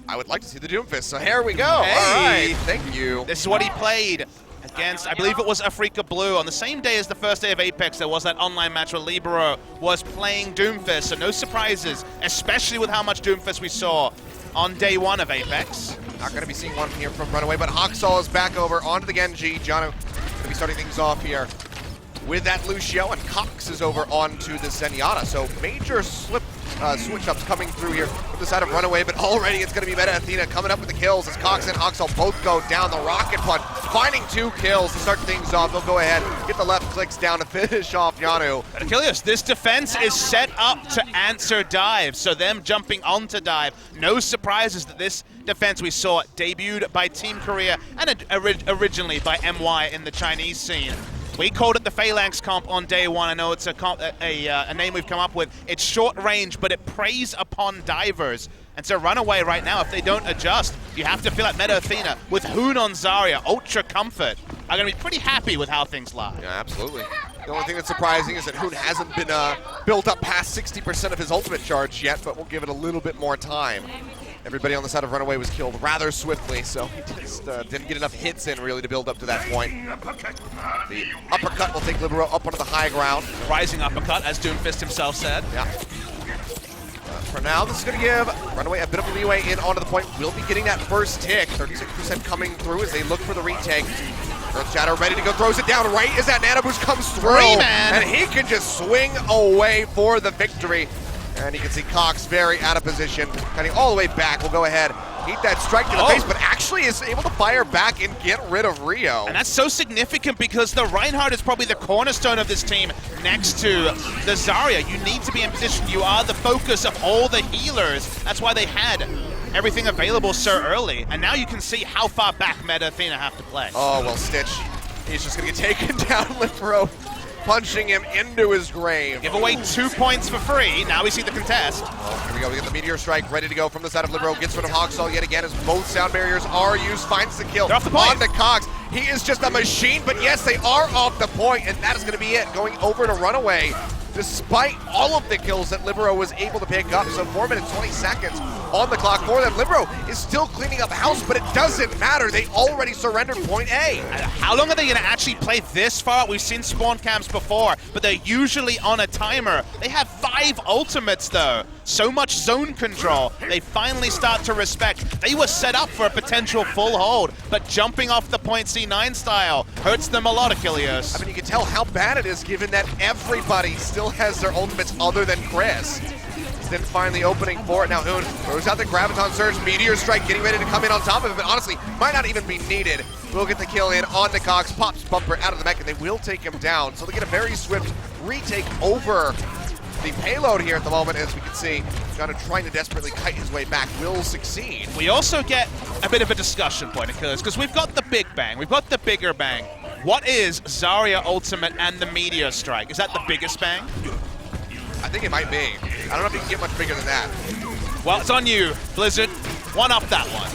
I would like to see the Doomfist, so here we go. Hey. All right, thank you. This is what he played against, I believe it was Afrika Blue. On the same day as the first day of Apex, there was that online match where Libero was playing Doomfist, so no surprises, especially with how much Doomfist we saw on day 1 of Apex. Not going to be seeing one here from Runaway, but Huxal is back over onto the Genji. Jono going to be starting things off here with that Lucio, and Cox is over onto the Zenyatta. So major switch-ups coming through here from the side of Runaway, but already it's going to be Meta Athena coming up with the kills as Cox and Huxal both go down the rocket punch, finding 2 kills to start things off. They'll go ahead, get the left clicks down to finish off Yanu. Achilles, this defense is set up to answer dive, so them jumping onto dive. No surprises that this defense we saw debuted by Team Korea and originally by MY in the Chinese scene. We called it the Phalanx comp on day 1. I know it's a name we've come up with. It's short range, but it preys upon divers. And so Runaway right now, if they don't adjust, you have to feel like Meta Athena with Hoon on Zarya, Ultra Comfort, are going to be pretty happy with how things lie. Yeah, absolutely. The only thing that's surprising is that Hoon hasn't been built up past 60% of his ultimate charge yet, but we'll give it a little bit more time. Everybody on the side of Runaway was killed rather swiftly, so he just didn't get enough hits in really to build up to that point. The uppercut will take Libero up onto the high ground. Rising uppercut, as Doomfist himself said. Yeah. For now, this is going to give Runaway a bit of leeway in onto the point. We'll be getting that first tick. 36% coming through as they look for the retake. Earth Shadow ready to go, throws it down right as that Nano Boost comes through. And he can just swing away for the victory. And you can see Cox very out of position, cutting all the way back. We'll go ahead, eat that strike to the face, but actually is able to fire back and get rid of Rio. And that's so significant because the Reinhardt is probably the cornerstone of this team next to the Zarya. You need to be in position. You are the focus of all the healers. That's why they had everything available so early. And now you can see how far back Meta Athena have to play. Oh, well, Stitch, he's just going to get taken down, Libero, punching him into his grave. Give away 2 points for free. Now we see the contest. Oh, here we go. We get the Meteor Strike ready to go from the side of Libero. Gets rid of Huxal yet again as both sound barriers are used. Finds the kill. They're off the point. On the Cox. He is just a machine, but yes, they are off the point, and that is going to be it. Going over to Runaway. Despite all of the kills that Libero was able to pick up, so 4 minutes, 20 seconds on the clock for them. Libero is still cleaning up the house, but it doesn't matter. They already surrendered point A. How long are they going to actually play this far? We've seen spawn camps before, but they're usually on a timer. They have 5 ultimates, though. So much zone control. They finally start to respect. They were set up for a potential full hold, but jumping off the point C9 style hurts them a lot, Achilles. I mean, you can tell how bad it is given that everybody still has their ultimates other than Chris. Then finally opening for it. Now Hoon throws out the Graviton Surge, Meteor Strike getting ready to come in on top of him, but honestly, might not even be needed. We'll get the kill in on the Cox, pops Bumper out of the mech, and they will take him down. So they get a very swift retake over the payload here at the moment, as we can see. Trying to desperately kite his way back, will succeed. We also get a bit of a discussion point, Achilles, because we've got the Big Bang, we've got the bigger bang. What is Zarya Ultimate and the Meteor Strike? Is that the biggest bang? I think it might be. I don't know if you can get much bigger than that. Well, it's on you, Blizzard. One up that one.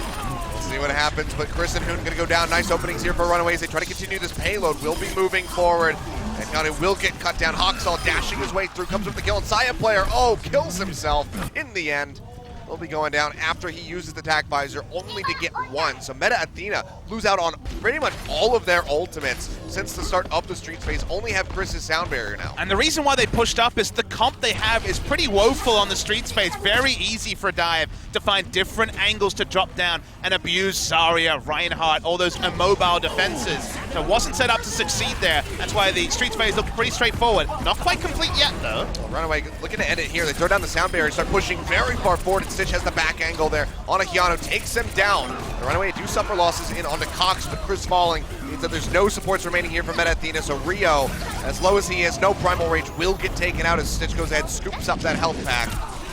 We'll see what happens, but Chris and Hoon going to go down. Nice openings here for Runaways. They try to continue this payload. Will be moving forward. And now it will get cut down. Hawksall dashing his way through, comes with the kill. And Saya player, kills himself in the end. Will be going down after he uses the attack visor only to get one. So Meta Athena lose out on pretty much all of their ultimates since the start of the street phase. Only have Chris's sound barrier now. And the reason why they pushed up is the comp they have is pretty woeful on the street phase. Very easy for Dive to find different angles to drop down and abuse Zarya, Reinhardt, all those immobile defenses. So it wasn't set up to succeed there. That's why the street phase looked pretty straightforward. Not quite complete yet, though. Well, Runaway looking to end it here. They throw down the sound barrier, start pushing very far forward. Stitch has the back angle there on Ahiano, takes him down. The Runaway do suffer losses in onto Cox, but Chris falling means that there's no supports remaining here for Meta Athena. So Rio, as low as he is, no primal rage, will get taken out as Stitch goes ahead, scoops up that health pack.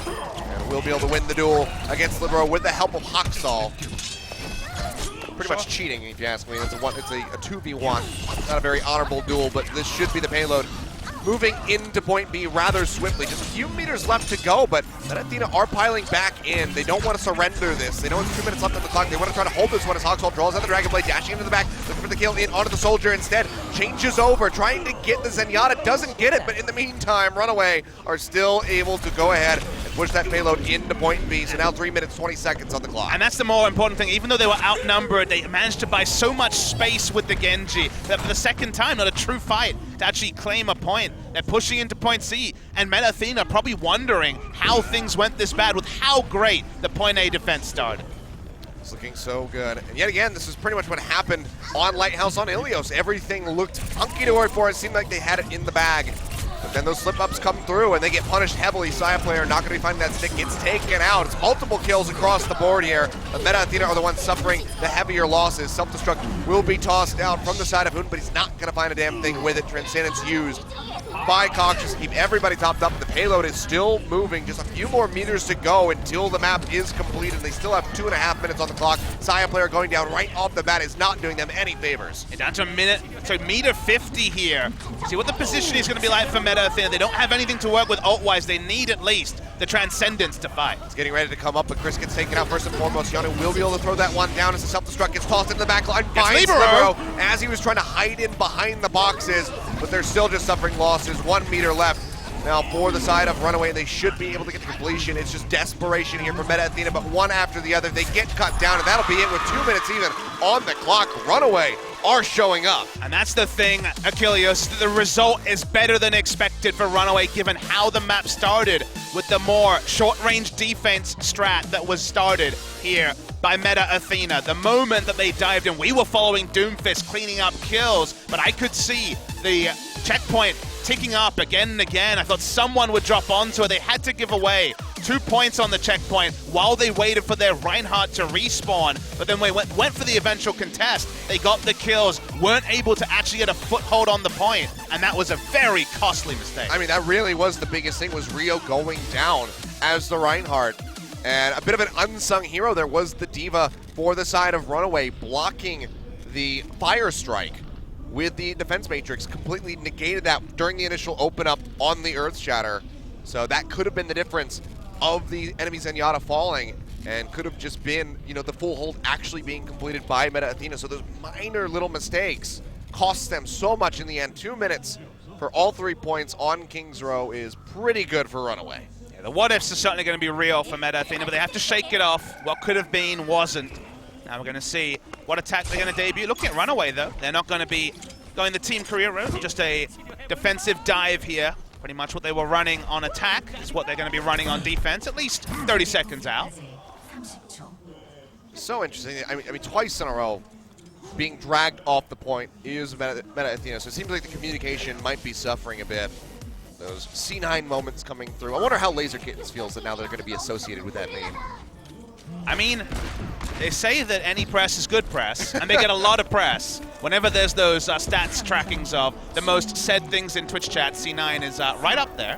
And will be able to win the duel against Libero with the help of Hawksall. Pretty much cheating, if you ask me. It's a 2v1. Not a very honorable duel, but this should be the payload. Moving into point B rather swiftly. Just a few meters left to go, but Meta Athena are piling back in. They don't want to surrender this. They know it's 2 minutes left on the clock. They want to try to hold this one as Hawksall draws out the Dragon Blade, dashing into the back, looking for the kill in onto the Soldier instead. Changes over, trying to get the Zenyatta, doesn't get it, but in the meantime, Runaway are still able to go ahead and push that payload into point B. So now 3 minutes, 20 seconds on the clock. And that's the more important thing. Even though they were outnumbered, they managed to buy so much space with the Genji that for the second time, not a true fight, to actually claim a point. They're pushing into point C, and Meta Athena probably wondering how things went this bad with how great the point A defense started. It's looking so good. And yet again, this is pretty much what happened on Lighthouse on Ilios. Everything looked hunky-dory for it. It seemed like they had it in the bag. But then those slip-ups come through, and they get punished heavily. Saya player not going to be finding that stick, gets taken out. It's multiple kills across the board here. But Meta Athena are the ones suffering the heavier losses. Self-destruct will be tossed out from the side of Hoon, but he's not going to find a damn thing with it. Transcendence used by Cox just to keep everybody topped up. The payload is still moving. Just a few more meters to go until the map is completed. They still have 2.5 minutes on the clock. Saya player going down right off the bat is not doing them any favors. And down to meter 50 here. See what the position is going to be like for Meta Athena. They don't have anything to work with ult-wise. They need at least the Transcendence to fight. It's getting ready to come up, but Chris gets taken out first and foremost. Yano will be able to throw that one down as the self-destruct gets tossed into the back line. Finds Libero as he was trying to hide in behind the boxes, but they're still just suffering losses. 1 meter left. Now for the side of Runaway, they should be able to get to completion. It's just desperation here for Meta Athena, but one after the other, they get cut down, and that'll be it with 2 minutes even on the clock. Runaway are showing up. And that's the thing, Achilles. The result is better than expected for Runaway, given how the map started with the more short-range defense strat that was started here by Meta Athena. The moment that they dived in, we were following Doomfist cleaning up kills, but I could see the checkpoint ticking up again and again. I thought someone would drop onto it. They had to give away 2 points on the checkpoint while they waited for their Reinhardt to respawn. But then we went for the eventual contest. They got the kills, weren't able to actually get a foothold on the point, and that was a very costly mistake. I mean, that really was the biggest thing, was Rio going down as the Reinhardt. And a bit of an unsung hero there was the Diva for the side of Runaway, blocking the Fire Strike with the defense matrix, completely negated that during the initial open up on the Earth Shatter. So that could have been the difference of the enemy Zenyatta falling, and could have just been, you know, the full hold actually being completed by Meta Athena. So those minor little mistakes cost them so much in the end. 2 minutes for all 3 points on King's Row is pretty good for Runaway. Yeah, the what-ifs are certainly going to be real for Meta Athena, but they have to shake it off. What could have been wasn't. Now we're going to see what attack they're going to debut. Looking at Runaway, though, they're not going to be going the team career route, just a defensive dive here. Pretty much what they were running on attack is what they're going to be running on defense, at least 30 seconds out. So interesting. I mean, twice in a row being dragged off the point is Meta Athena, so it seems like the communication might be suffering a bit. Those C9 moments coming through. I wonder how Laser Kittens feels that now they're going to be associated with that name. I mean, they say that any press is good press, and they get a lot of press. Whenever there's those stats trackings of the most said things in Twitch chat, C9 is right up there.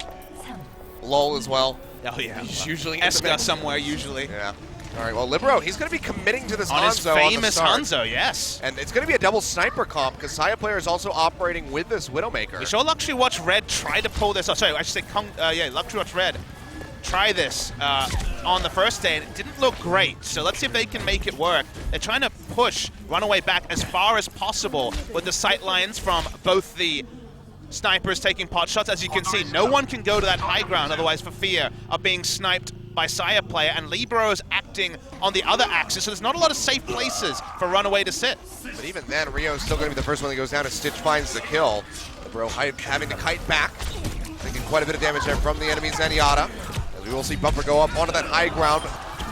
LOL as well. Oh yeah, He's usually Eska somewhere usually. Yeah. All right, well, Libero, he's going to be committing to this on his Hanzo famous on the Hanzo, yes. And it's going to be a double sniper comp because Saya player is also operating with this Widowmaker. We saw Luxury Watch Red try to pull this off. Sorry, I should say, Luxury Watch Red try this on the first day, and it didn't look great. So let's see if they can make it work. They're trying to push Runaway back as far as possible with the sight lines from both the snipers taking pot shots. As you can see, no one can go to that high ground, otherwise for fear of being sniped by Saya player, and Libero is acting on the other axis, so there's not a lot of safe places for Runaway to sit. But even then, Rio's still going to be the first one that goes down as Stitch finds the kill. Libero having to kite back, taking quite a bit of damage there from the enemy Zenyatta. As we will see Bumper go up onto that high ground.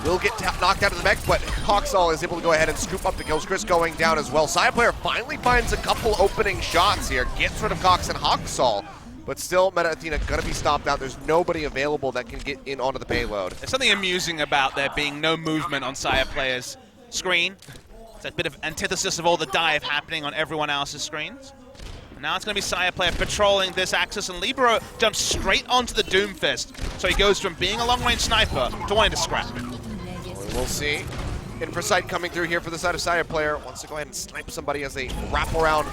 Will get knocked out of the mech, but Hawksall is able to go ahead and scoop up the kills. Chris going down as well. Saya player finally finds a couple opening shots here, gets rid of Cox and Hawksall, but still Meta Athena gonna be stomped out. There's nobody available that can get in onto the payload. There's something amusing about there being no movement on Saya player's screen. It's a bit of antithesis of all the dive happening on everyone else's screens. Now it's going to be Saya player patrolling this axis, and Libero jumps straight onto the Doomfist. So he goes from being a long-range sniper to wanting to scrap. We'll see. Infrasight coming through here for the side of Saya player. Wants to go ahead and snipe somebody as they wrap around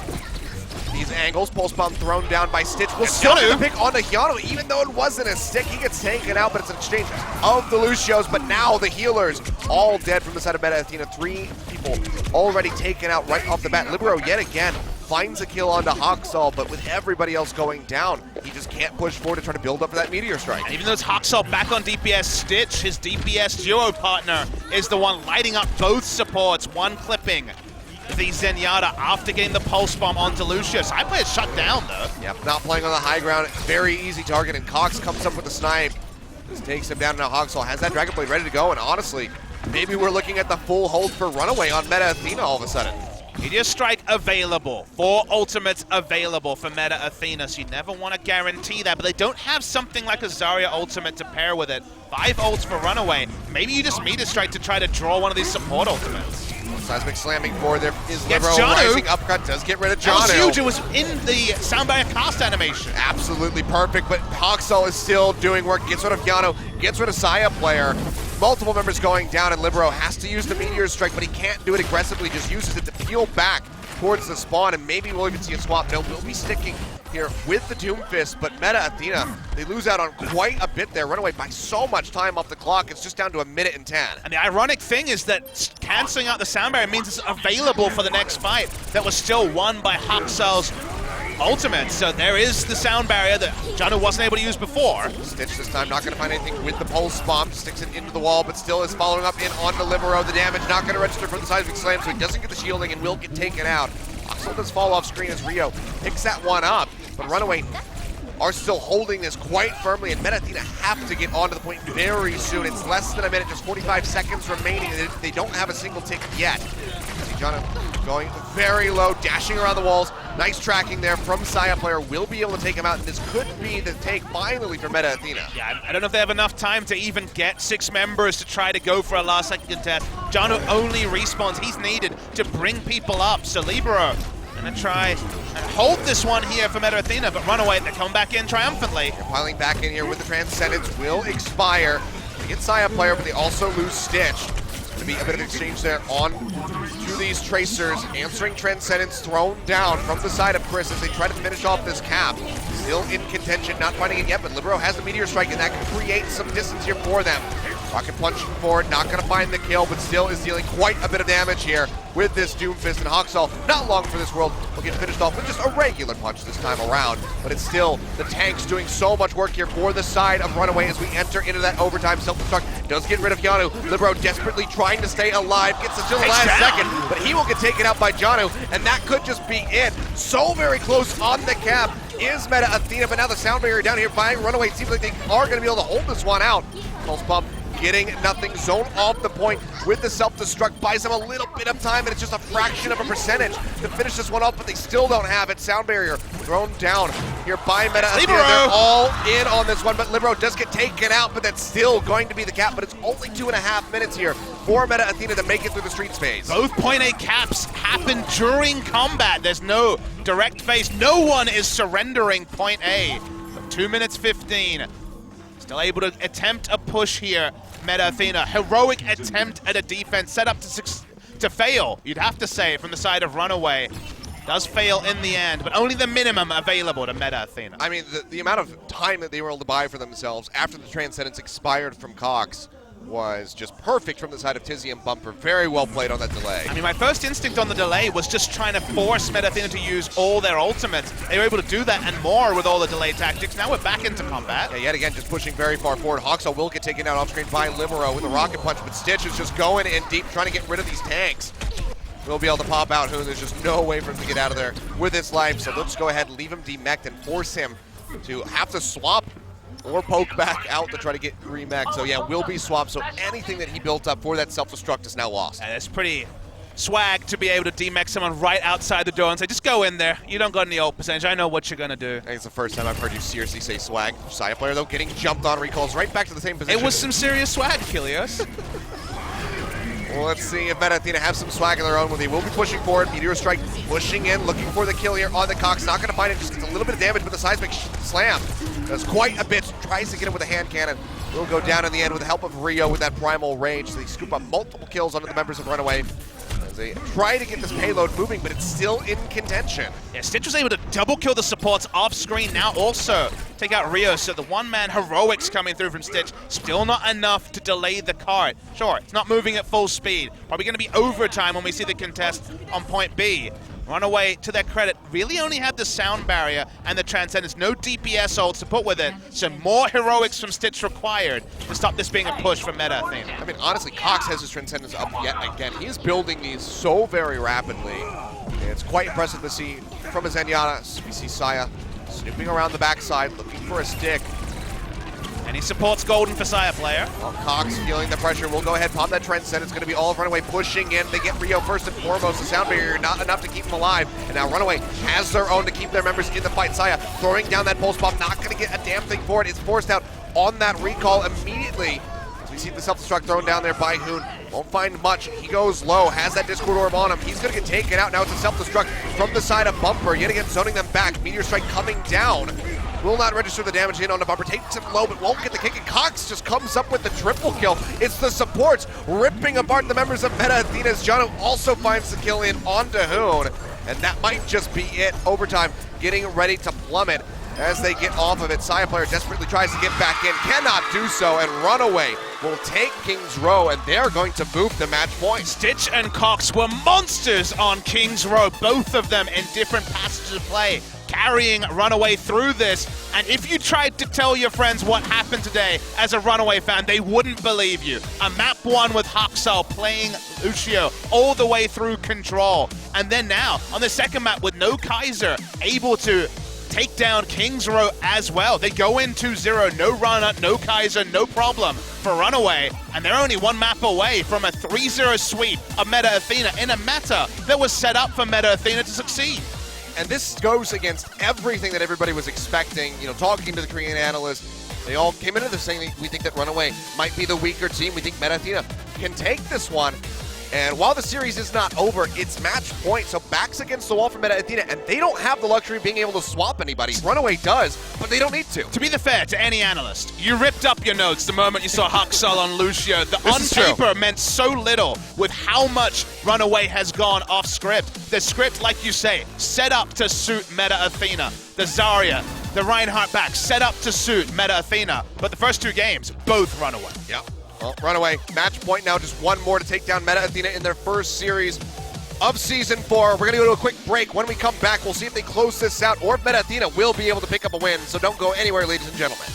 these angles. Pulse bomb thrown down by Stitch. Will still get the pick onto Hyano, even though it wasn't a stick. He gets taken out, but it's an exchange of the Lucios. But now the healers all dead from the side of Meta Athena. 3 people already taken out right off the bat. Libero yet again finds a kill onto Hawksall, but with everybody else going down, he just can't push forward to try to build up for that Meteor Strike. And even though it's Hawksall back on DPS, Stitch, his DPS duo partner, is the one lighting up both supports, one clipping the Zenyatta after getting the Pulse Bomb onto Lucius. I play it shut down, though. Yep, not playing on the high ground, very easy target, and Cox comes up with the snipe. Just takes him down, now Hawksall has that Dragon Blade ready to go, and honestly, maybe we're looking at the full hold for Runaway on Meta Athena all of a sudden. Meteor Strike available, 4 ultimates available for Meta Athena, so you never want to guarantee that, but they don't have something like a Zarya ultimate to pair with it. 5 ults for Runaway. Maybe you just Meteor Strike to try to draw one of these support ultimates. Seismic slamming forward, there is Gets Libero Janu. rising upcut, does get rid of Janu. That was huge, it was in the sound barrier cast animation. Absolutely perfect, but Hawksall is still doing work, gets rid of Yano, gets rid of Saya player. Multiple members going down, and Libero has to use the Meteor Strike, but he can't do it aggressively, just uses it to peel back towards the spawn, and maybe we'll even see a swap. No, we'll be sticking here with the Doomfist, but Meta Athena, they lose out on quite a bit there. Runaway by so much time off the clock, it's just down to 1 minute and 10. And the ironic thing is that canceling out the sound barrier means it's available for the next fight that was still won by Hawksall's ultimate. So there is the sound barrier that Janu wasn't able to use before. Stitch this time not going to find anything with the Pulse Bomb, sticks it into the wall, but still is following up in onto Libero. The damage not going to register for the Seismic Slam, so he doesn't get the shielding and will get taken out. Hawksall does fall off screen as Rio picks that one up, but Runaway are still holding this quite firmly, and Meta Athena have to get onto the point very soon. It's less than a minute, just 45 seconds remaining. They don't have a single tick yet. See Janu going very low, dashing around the walls. Nice tracking there from Saya player. Will be able to take him out, and this could be the take finally for Meta Athena. Yeah, I don't know if they have enough time to even get 6 members to try to go for a last second contest. Janu only respawns. He's needed to bring people up. So Libero gonna try and hold this one here for Meta Athena, but Runaway, they come back in triumphantly. They're piling back in here with the Transcendence. Will expire. They get Saya player, but they also lose Stitch. To be a bit of exchange there on to these Tracers, answering Transcendence thrown down from the side of Chris as they try to finish off this cap. Still in contention, not finding it yet, but Libero has a Meteor Strike, and that can create some distance here for them. Rocket punching forward, not going to find the kill, but still is dealing quite a bit of damage here with this Doomfist, and Hawksall, not long for this world, will get finished off with just a regular punch this time around, but it's still the tanks doing so much work here for the side of Runaway as we enter into that overtime. Self-destruct does get rid of Yanu. Libero desperately trying to stay alive, gets until the last second, but he will get taken out by Janu, and that could just be it. So very close on the cap is Meta Athena, but now the sound barrier down here by Runaway. It seems like they are going to be able to hold this one out. Pulse Bomb getting nothing, zone off the point with the self-destruct, buys them a little bit of time, and it's just a fraction of a percentage to finish this one off, but they still don't have it. Sound barrier thrown down here by Meta Athena. They're all in on this one, but Libero does get taken out, but that's still going to be the cap, but it's only 2.5 minutes here for Meta Athena to make it through the streets phase. Both point A caps happen during combat. There's no direct phase. No one is surrendering point A. 2 minutes 15. Still able to attempt a push here, Meta Athena. Heroic attempt at a defense set up to fail, you'd have to say, from the side of Runaway. Does fail in the end, but only the minimum available to Meta Athena. I mean, the amount of time that they were able to buy for themselves after the Transcendence expired from Cox was just perfect from the side of Tizzy and Bumper. Very well played on that delay. I mean, my first instinct on the delay was just trying to force Meta Athena to use all their ultimates. They were able to do that and more with all the delay tactics. Now we're back into combat. Yeah, yet again, just pushing very far forward. Hawksaw will get taken out off screen by Libero with a rocket punch, but Stitch is just going in deep, trying to get rid of these tanks. We'll be able to pop out Hoon. There's just no way for him to get out of there with his life, so let's go ahead and leave him demeched and force him to have to swap or poke back out to try to get remech. So yeah, will be swapped, so anything that he built up for that self-destruct is now lost. And it's pretty swag to be able to demech someone right outside the door and say, just go in there. You don't got any ult percentage. I know what you're going to do. I think it's the first time I've heard you seriously say swag. Saya player, though, getting jumped on, recalls right back to the same position. It was some serious swag, Kilios. Well, let's see if Meta Athena have some swag of their own when they will be pushing forward. Meteor Strike pushing in, looking for the kill here on the Cox. Not going to find it, just gets a little bit of damage, but the seismic slam does quite a bit. Tries to get him with a hand cannon. Will go down in the end with the help of Rio with that primal rage. So they scoop up multiple kills onto the members of Runaway as they try to get this payload moving, but it's still in contention. Yeah, Stitch was able to double kill the supports off screen. Now also take out Rio, so the one-man heroics coming through from Stitch. Still not enough to delay the cart. Sure, it's not moving at full speed. Probably going to be overtime when we see the contest on point B. Runaway, to their credit, really only had the sound barrier and the Transcendence. No DPS ults to put with it, so more heroics from Stitch required to stop this being a push from Meta Athena. I mean, honestly, Cox has his Transcendence up yet again. He is building these so very rapidly. It's quite impressive to see from his Zenyatta. We see Saya snooping around the backside, looking for a stick. And he supports Golden for Saya player. Well, Cox feeling the pressure. We'll go ahead, pop that Transcendence. It's going to be all of Runaway pushing in. They get Rio first and foremost. The sound barrier, not enough to keep him alive. And now Runaway has their own to keep their members in the fight. Saya throwing down that pulse bomb, not going to get a damn thing for it. It's forced out on that recall immediately. As we see the self-destruct thrown down there by Hoon. Won't find much. He goes low, has that Discord orb on him. He's going to get taken out. Now it's a self-destruct from the side of Bumper. Yet again, zoning them back. Meteor Strike coming down. Will not register the damage in on the Bumper. Takes him low, but won't get the kick. And Cox just comes up with the triple kill. It's the supports ripping apart the members of Meta Athena's. Jono also finds the kill in onto Hoon. And that might just be it. Overtime getting ready to plummet as they get off of it. Saya player desperately tries to get back in. Cannot do so. And Runaway will take King's Row. And they're going to move the match point. Stitch and Cox were monsters on King's Row. Both of them in different passages of play, carrying Runaway through this. And if you tried to tell your friends what happened today as a Runaway fan, they wouldn't believe you. A map one with Hawksaw playing Lucio all the way through control. And then now, on the second map with no Kaiser, able to take down King's Row as well. They go in 2-0, no runner, no Kaiser, no problem for Runaway. And they're only one map away from a 3-0 sweep of Meta Athena in a meta that was set up for Meta Athena to succeed. And this goes against everything that everybody was expecting. You know, talking to the Korean analysts, they all came into this saying we think that Runaway might be the weaker team. We think Meta Athena can take this one. And while the series is not over, it's match point, so backs against the wall for Meta Athena, and they don't have the luxury of being able to swap anybody. Runaway does, but they don't need to. To be fair to any analyst, you ripped up your notes the moment you saw Hawksaw on Lucio. The on paper meant so little with how much Runaway has gone off script. The script, like you say, set up to suit Meta Athena. The Zarya, the Reinhardt back, set up to suit Meta Athena. But the first two games, both Runaway. Yeah. Well, Runaway, match point now, just one more to take down Meta Athena in their first series of Season 4. We're going to go to a quick break. When we come back, we'll see if they close this out or if Meta Athena will be able to pick up a win. So don't go anywhere, ladies and gentlemen.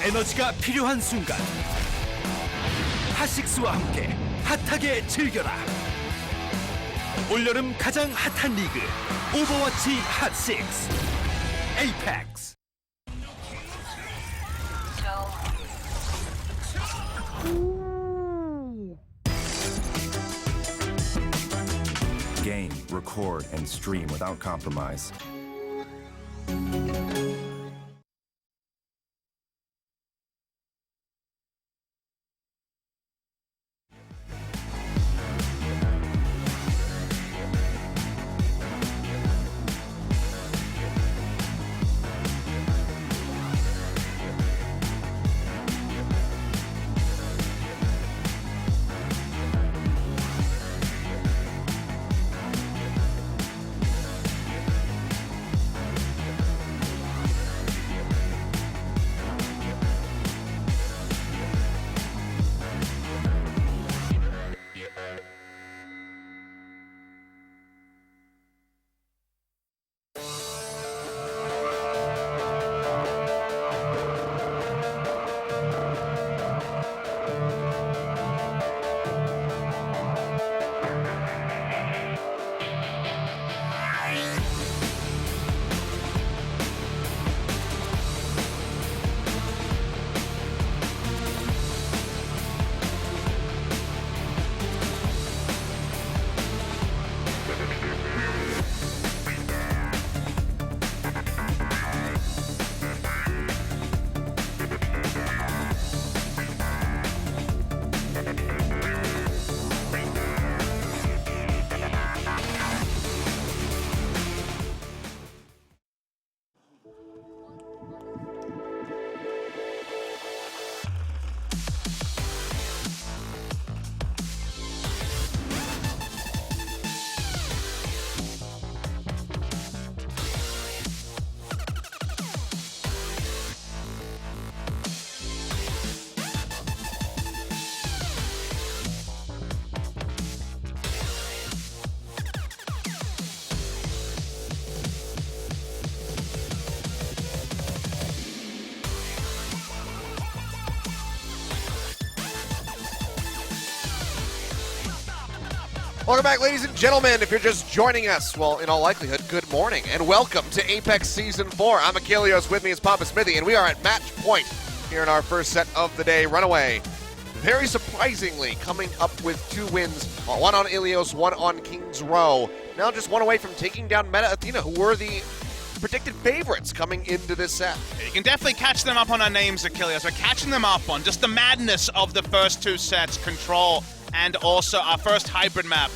에너지가 필요한 순간 핫식스와 함께 핫하게 즐겨라. 올여름 가장 핫한 리그 오버워치 핫식스 에이펙스. Game, record, and stream without compromise. Welcome back, ladies and gentlemen. If you're just joining us, well, in all likelihood, good morning, and welcome to Apex Season 4. I'm Achilles, with me is Papa Smithy, and we are at match point here in our first set of the day. Runaway, very surprisingly, coming up with 2 wins, one on Ilios, one on King's Row. Now just one away from taking down Meta Athena, who were the predicted favorites coming into this set. You can definitely catch them up on our names, Achilles. We're catching them up on just the madness of the first 2 sets, Control, and also our first hybrid map.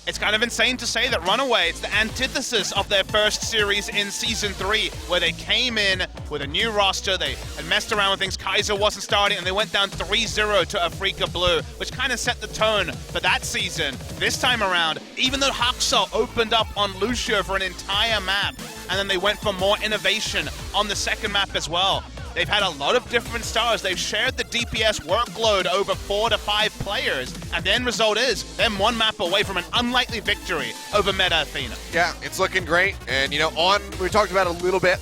It's kind of insane to say that Runaway, it's the antithesis of their first series in Season 3, where they came in with a new roster, they had messed around with things, Kaiser wasn't starting, and they went down 3-0 to Africa Blue, which kind of set the tone for that season. This time around, even though Haksal opened up on Lucio for an entire map, and then they went for more innovation on the second map as well. They've had a lot of different stars. They've shared the DPS workload over 4 to 5 players. And the end result is them 1 map away from an unlikely victory over Meta Athena. Yeah, it's looking great. And, you know, we talked about it a little bit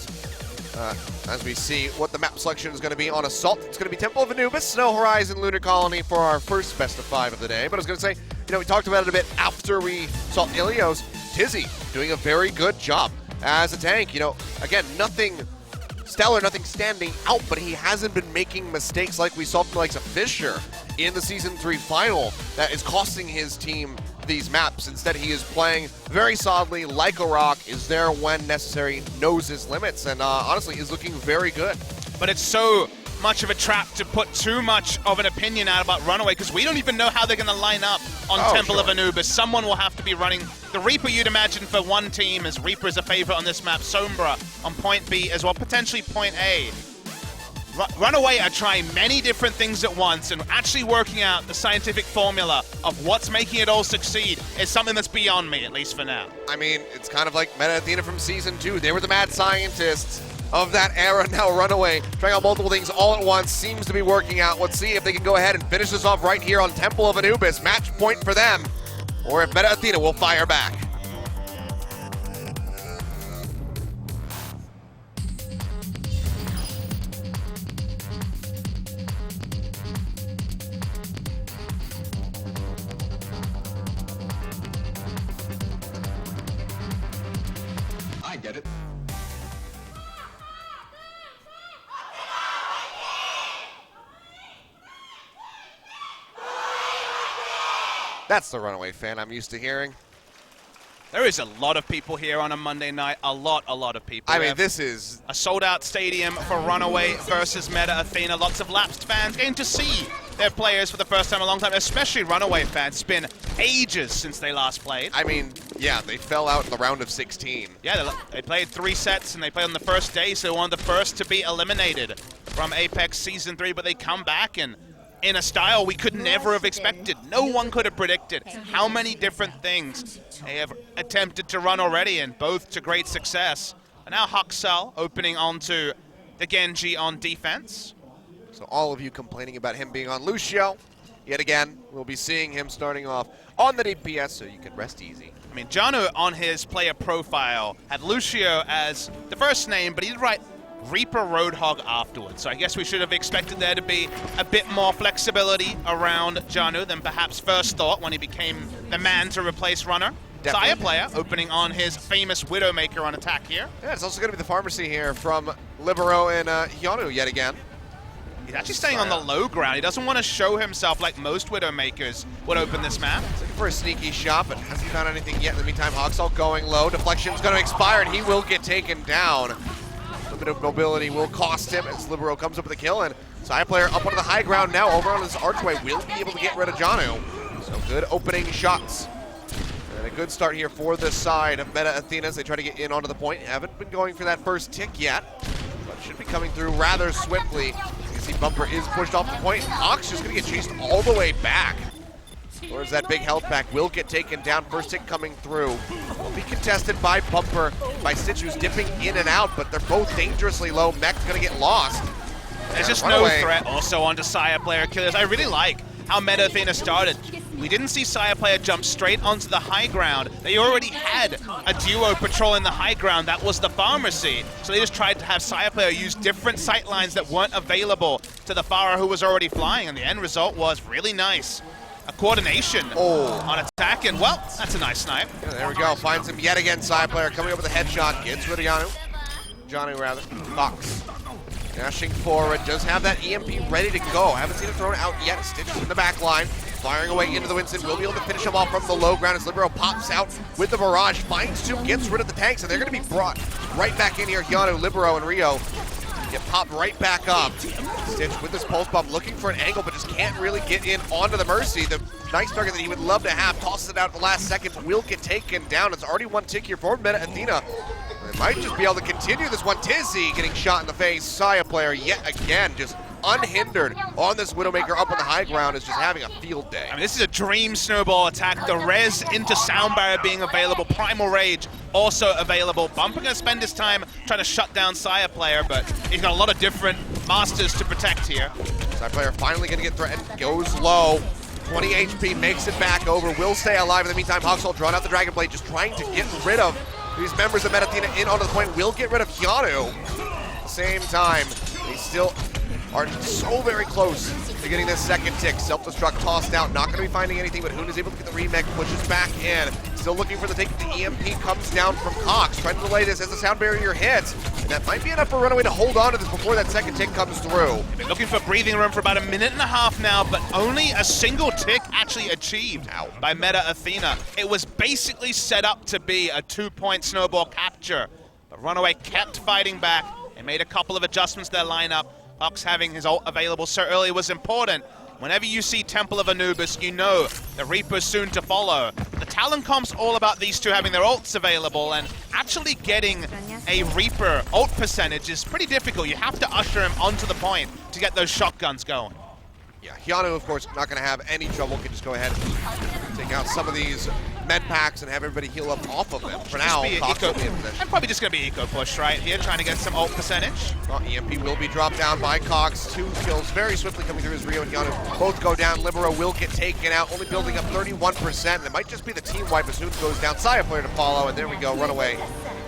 as we see what the map selection is going to be on Assault. It's going to be Temple of Anubis, Snow Horizon, Lunar Colony for our first best of 5 of the day. But I was going to say, you know, we talked about it a bit after we saw Ilios. Tizzy doing a very good job as a tank. You know, again, nothing stellar, nothing standing out, but he hasn't been making mistakes like we saw from the likes of Fisher in the Season 3 final that is costing his team these maps. Instead, he is playing very solidly, like a rock, is there when necessary, knows his limits, and honestly is looking very good. But it's so much of a trap to put too much of an opinion out about Runaway, because we don't even know how they're going to line up on Temple of Anubis. Someone will have to be running the Reaper, you'd imagine, for one team, as Reaper is a favorite on this map. Sombra on point B as well, potentially point A. Runaway are trying many different things at once, and actually working out the scientific formula of what's making it all succeed is something that's beyond me, at least for now. I mean, it's kind of like Meta Athena from Season 2. They were the mad scientists of that era. Now Runaway, trying out multiple things all at once, seems to be working out. Let's see if they can go ahead and finish this off right here on Temple of Anubis. Match point for them, or if Meta Athena will fire back. That's the Runaway fan I'm used to hearing. There is a lot of people here on a Monday night. A lot of people. I mean, this is a sold-out stadium for Runaway versus Meta Athena. Lots of lapsed fans getting to see their players for the first time in a long time, especially Runaway fans. It's been ages since they last played. I mean, yeah, they fell out in the round of 16. Yeah, they played 3 sets, and they played on the first day, so one of the first to be eliminated from Apex Season 3, but they come back and in a style we could never have expected. No one could have predicted how many different things they have attempted to run already, and both to great success. And now Huxel opening onto the Genji on defense. So all of you complaining about him being on Lucio, yet again, we'll be seeing him starting off on the DPS, so you can rest easy. I mean, Janu on his player profile had Lucio as the first name, but he did write Reaper Roadhog afterwards. So I guess we should have expected there to be a bit more flexibility around Janu than perhaps first thought when he became the man to replace Runner. Definitely. Saya player opening on his famous Widowmaker on attack here. Yeah, it's also going to be the pharmacy here from Libero and Hyunu yet again. He's actually staying on the low ground. He doesn't want to show himself like most Widowmakers would open this map. He's looking for a sneaky shot, but hasn't found anything yet. In the meantime, Huxel going low. Deflection's going to expire, and he will get taken down. A bit of mobility will cost him as Libero comes up with a kill, and Saya player up onto the high ground now over on his archway will be able to get rid of Janu. So good opening shots. And a good start here for this side of Meta Athena as they try to get in onto the point. Haven't been going for that first tick yet, but should be coming through rather swiftly. You can see Bumper is pushed off the point. Ox just going to get chased all the way back. Towards that big health pack, will get taken down. First tick coming through. Will be contested by Bumper, by Stitch, who's dipping in and out, but they're both dangerously low. Mech's gonna get lost. There's just Runaway. no threat also onto Saya player killers. I really like how Meta Athena started. We didn't see Saya player jump straight onto the high ground. They already had a duo patrolling the high ground. That was the pharmacy. So they just tried to have Saya player use different sight lines that weren't available to the Pharah who was already flying, and the end result was really nice. A coordination on attack, and well, that's a nice snipe. Yeah, there we go, finds him yet again. Side player coming up with a headshot, gets rid of Janu rather. Fox dashing forward, does have that EMP ready to go. Haven't seen it thrown out yet. Stitch in the back line, firing away into the Winston. Will be able to finish him off from the low ground as Libero pops out with the barrage, finds 2, gets rid of the tanks, and they're going to be brought right back in here. Hyunu, Libero, and Rio get popped right back up. Stitch with this pulse bomb looking for an angle, but just can't really get in onto the Mercy. The nice target that he would love to have, tosses it out at the last second, will get taken down. It's already 1 tick here for Meta Athena. They might just be able to continue this one. Tizzy getting shot in the face. Saya player yet again, just unhindered on this Widowmaker up on the high ground, is just having a field day. I mean, this is a dream snowball attack. The res into sound barrier being available. Primal Rage also available. Bumper gonna spend his time trying to shut down Saya player, but he's got a lot of different masters to protect here. Saya player finally gonna get threatened, goes low. 20 HP, makes it back over, will stay alive. In the meantime, Huxel drawn out the Dragon Blade, just trying to get rid of these members of Meta Athena in onto the point. Will get rid of Hyunu. At the same time, they still are so very close to getting this second tick. Self-destruct tossed out, not going to be finding anything, but Hoon is able to get the remake, pushes back in. Still looking for the take. The EMP comes down from Cox, trying to delay this as the sound barrier hits. And that might be enough for Runaway to hold on to this before that second tick comes through. They've been looking for breathing room for about 1.5 minutes now, but only a single tick actually achieved by Meta Athena. It was basically set up to be a 2-point snowball capture, but Runaway kept fighting back and made a couple of adjustments to their lineup. Hux having his ult available so early was important. Whenever you see Temple of Anubis, you know the Reaper's soon to follow. The Talon comp's all about these two having their ults available, and actually getting a Reaper ult percentage is pretty difficult. You have to usher him onto the point to get those shotguns going. Yeah, Hyunu, of course, not going to have any trouble. Can just go ahead and take out some of these med packs and have everybody heal up off of them. For now, Cox will be in position. And probably just going to be eco push right here, trying to get some ult percentage. Well, EMP will be dropped down by Cox. 2 kills very swiftly coming through as Rio and Hyunu both go down. Libero will get taken out, only building up 31%. And it might just be the team wipe as Hoon goes down. Saya player to follow, and there we go. Runaway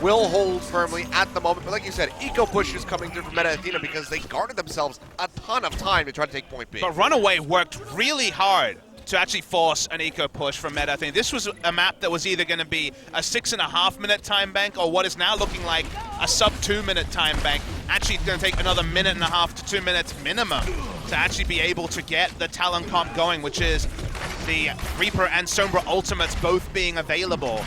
will hold firmly at the moment. But like you said, eco push is coming through from Meta Athena because they guarded themselves a ton of time to try to take point B. But Runaway worked really hard to actually force an eco push from Meta. I think this was a map that was either going to be a 6.5-minute time bank or what is now looking like a sub 2-minute time bank. Actually, it's going to take another 1.5 to 2 minutes minimum to actually be able to get the Talon comp going, which is the Reaper and Sombra ultimates both being available.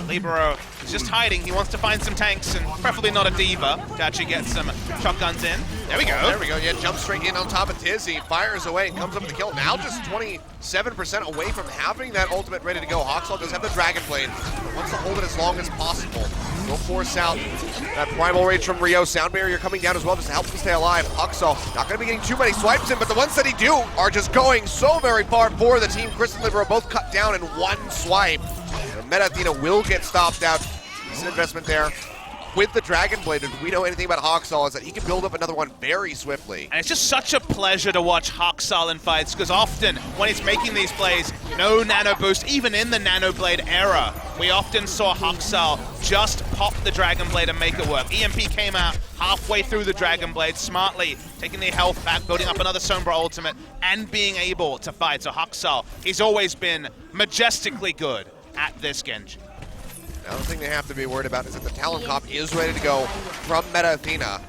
Libero is just hiding. He wants to find some tanks and preferably not a diva to actually get some shotguns in. There we go. There we go. Yeah, jumps straight in on top of Tizzy, fires away, and comes up with the kill. Now just 27% away from having that ultimate ready to go. Hoxall does have the Dragon Blade, but wants to hold it as long as possible. Will force out that Primal Rage from Rio. Sound Barrier coming down as well just to help him stay alive. Hoxall not going to be getting too many swipes in, but the ones that he do are just going so very far for the team. Chris and Libero both cut down in one swipe. Meta Athena will get stopped out. Decent investment there with the Dragon Blade. If we know anything about Hoxall, is that he can build up another one very swiftly. And it's just such a pleasure to watch Hoxall in fights, because often when he's making these plays, no nano boost, even in the Nano Blade era, we often saw Hoxall just pop the Dragon Blade and make it work. EMP came out halfway through the Dragon Blade, smartly taking the health back, building up another Sombra ultimate, and being able to fight. So Hoxall, he's always been majestically good at this Genji. Now the thing they have to be worried about is that the Talon Comp is ready to go from Meta Athena.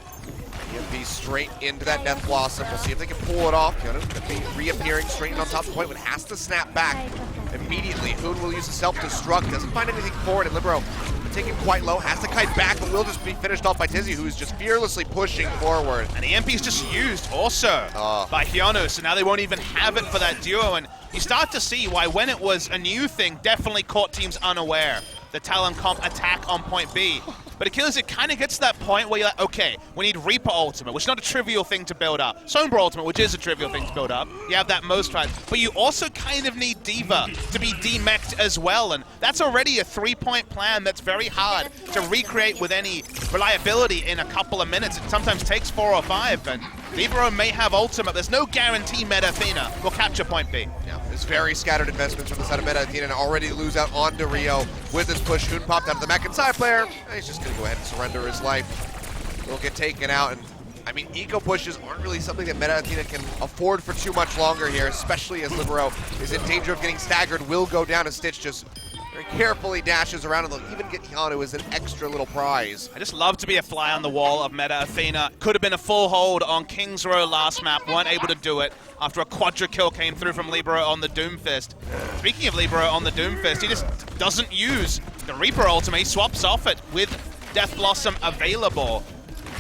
EMP straight into that Death Blossom. We'll see if they can pull it off. Going to be reappearing straight in on top of the point, but has to snap back immediately. Hoon will use the self-destruct. Doesn't find anything for it, and Libero take it quite low. Has to kite back, but will just be finished off by Tizzy, who's just fearlessly pushing forward. And the EMP is just used also by Hyunwoo, so now they won't even have it for that duo. And you start to see why, when it was a new thing, definitely caught teams unaware. The Talon Comp attack on point B. But Achilles, it kind of gets to that point where you're like, okay, we need Reaper Ultimate, which is not a trivial thing to build up. Sombra Ultimate, which is a trivial thing to build up. You have that most right. But you also kind of need Diva to be demeched as well. And that's already a 3-point plan that's very hard to recreate with any reliability in a couple of minutes. It sometimes takes 4 or 5. And Libero may have Ultimate. There's no guarantee Meta Athena will capture point B. Yeah, there's very scattered investments from the side of Meta Athena, and already lose out onto Rio with this push. Hoon popped out of the mech and side player. He's just going to go ahead and surrender his life. He'll get taken out, and I mean, eco pushes aren't really something that Meta Athena can afford for too much longer here, especially as Libero is in danger of getting staggered, will go down, and Stitch just very carefully dashes around, and they'll even get Keanu as an extra little prize. I just love to be a fly on the wall of Meta Athena. Could have been a full hold on King's Row last map, weren't able to do it after a quadra kill came through from Libero on the Doomfist. Speaking of Libero on the Doomfist, he just doesn't use the Reaper ultimate. He swaps off it with Death Blossom available.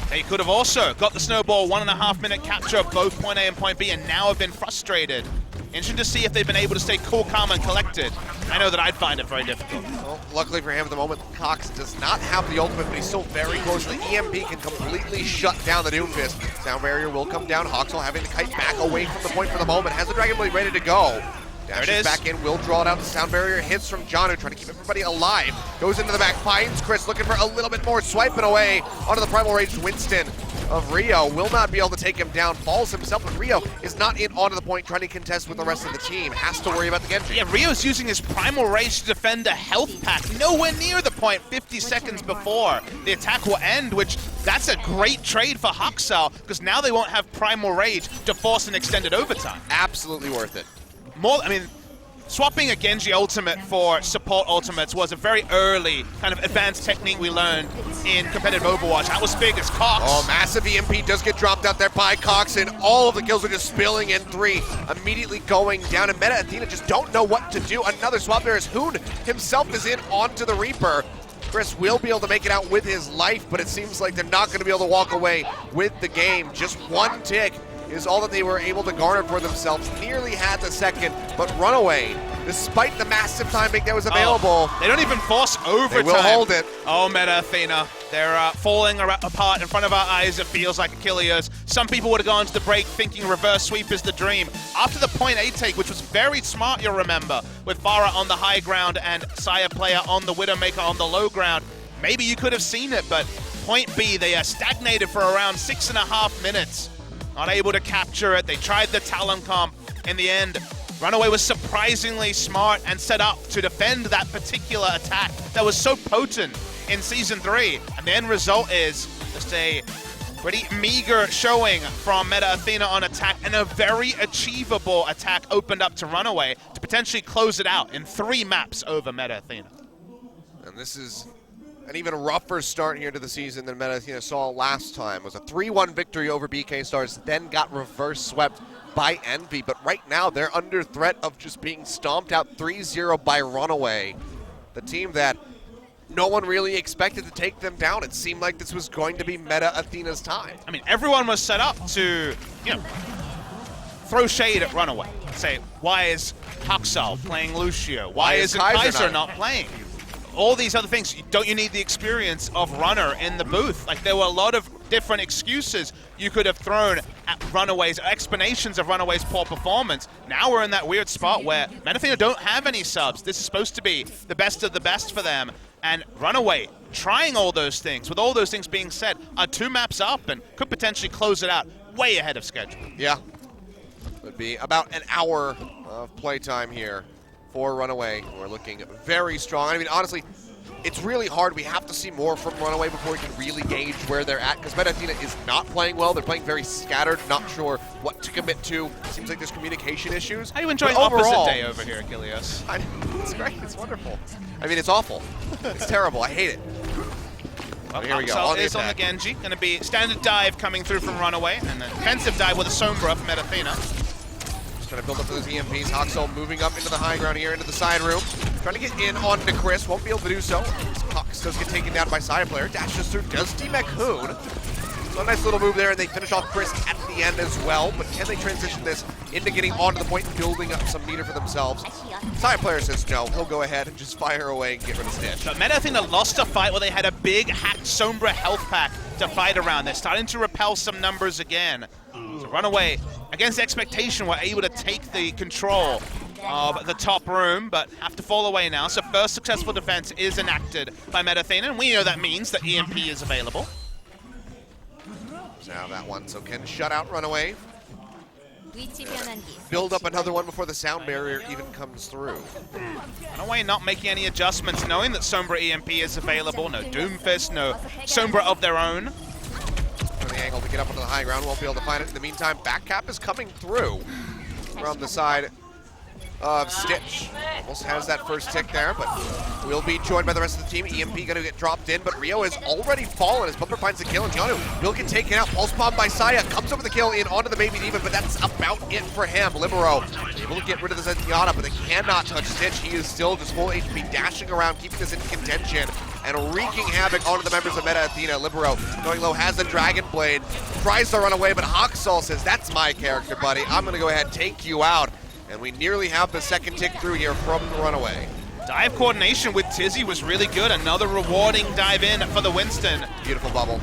They could have also got the snowball 1.5 minute capture of both point A and point B, and now have been frustrated. Interesting to see if they've been able to stay cool, calm, and collected. I know that I'd find it very difficult. Well, luckily for him at the moment, Cox does not have the ultimate, but he's still very close. The EMP can completely shut down the Doomfist. Sound Barrier will come down. Hoxall having to kite back away from the point for the moment. Has the Dragon Blade ready to go. Dashes back in, will draw it out. The Sound Barrier hits from Janu, trying to keep everybody alive. Goes into the back, finds Chris, looking for a little bit more, swiping away onto the Primal Rage Winston of Rio. Will not be able to take him down, falls himself, but Rio is not in onto the point, trying to contest with the rest of the team. Has to worry about the Genji. Yeah, Rio's using his Primal Rage to defend a health pack nowhere near the point 50 seconds before the attack will end, which that's a great trade for Hoxall, because now they won't have Primal Rage to force an extended overtime. Absolutely worth it. Swapping a Genji ultimate for support ultimates was a very early kind of advanced technique we learned in competitive Overwatch. That was big as Cox. Oh, massive EMP does get dropped out there by Cox, and all of the kills are just spilling in 3, immediately going down, and Meta Athena just don't know what to do. Another swap there as Hoon himself is in onto the Reaper. Chris will be able to make it out with his life, but it seems like they're not going to be able to walk away with the game. Just 1 tick is all that they were able to garner for themselves. Nearly had the second, but Runaway, despite the massive timing that was available, they don't even force overtime. They will hold it. Oh, Meta Athena. They're falling apart in front of our eyes, it feels like, Achilles. Some people would have gone to the break thinking reverse sweep is the dream. After the point A take, which was very smart, you'll remember, with Farah on the high ground and Saya player on the Widowmaker on the low ground, maybe you could have seen it, but point B, they are stagnated for around 6.5 minutes. Not able to capture it. They tried the Talon Comp. In the end, Runaway was surprisingly smart and set up to defend that particular attack that was so potent in Season 3. And the end result is just a pretty meager showing from Meta Athena on attack, and a very achievable attack opened up to Runaway to potentially close it out in 3 maps over Meta Athena. And this is an even rougher start here to the season than Meta Athena saw last time. It was a 3-1 victory over BK Stars, then got reverse swept by Envy, but right now they're under threat of just being stomped out 3-0 by Runaway, the team that no one really expected to take them down. It seemed like this was going to be Meta Athena's time. I mean, everyone was set up to, throw shade at Runaway. Say, why is Haksal playing Lucio? Why isn't Kaiser not playing? All these other things. Don't you need the experience of Runner in the booth? Like, there were a lot of different excuses you could have thrown at Runaway's, explanations of Runaway's poor performance. Now we're in that weird spot where Meta Athena don't have any subs. This is supposed to be the best of the best for them. And Runaway trying all those things, with all those things being said, are 2 maps up and could potentially close it out way ahead of schedule. Yeah. Would be about an hour of playtime here for Runaway. We're looking very strong. I mean, honestly, it's really hard. We have to see more from Runaway before we can really gauge where they're at, because Meta Athena is not playing well. They're playing very scattered, not sure what to commit to. Seems like there's communication issues. How are you enjoying overall, opposite day over here, Achilles? It's great. It's wonderful. I mean, it's awful. It's terrible. I hate it. Well, here we go. On the Genji. Going to be standard dive coming through from Runaway, and then defensive dive with a Sombra from Meta Athena. Trying to build up those EMPs. Haksal moving up into the high ground here, into the side room. Trying to get in onto Chris. Won't be able to do so. Hawks does get taken down by side player. Dashes through. Does demech Hoon. So a nice little move there, and they finish off Chris at the end as well. But can they transition this into getting onto the point and building up some meter for themselves? Side player says no. He'll go ahead and just fire away and get rid of Stitch. But Meta Athena lost a fight where they had a big hacked Sombra health pack to fight around. They're starting to repel some numbers again. So Runaway, against expectation, were able to take the control of the top room, but have to fall away now. So first successful defense is enacted by Meta Athena, and we know that means that EMP is available. Now that one, so can shut out Runaway. Build up another one before the sound barrier even comes through. Runaway not making any adjustments, knowing that Sombra EMP is available. No Doomfist, no Sombra of their own. For the angle to get up onto the high ground, won't be able to find it. In the meantime, back cap is coming through from the side of Stitch. Almost has that first tick there, but will be joined by the rest of the team. EMP going to get dropped in, but Rio has already fallen as Bumper finds the kill, and Yanu will get taken out. Pulse bomb by Saya, comes over the kill in onto the Baby Demon, but that's about it for him. Libero able to get rid of the Zenyatta, but they cannot touch Stitch. He is still just full HP, dashing around, keeping this in contention, and wreaking havoc onto the members of Meta Athena. Libero going low, has the Dragon Blade, tries to run away, but Haksal says, that's my character, buddy. I'm going to go ahead and take you out. And we nearly have the second tick through here from the Runaway. Dive coordination with Tizzy was really good. Another rewarding dive in for the Winston. Beautiful bubble.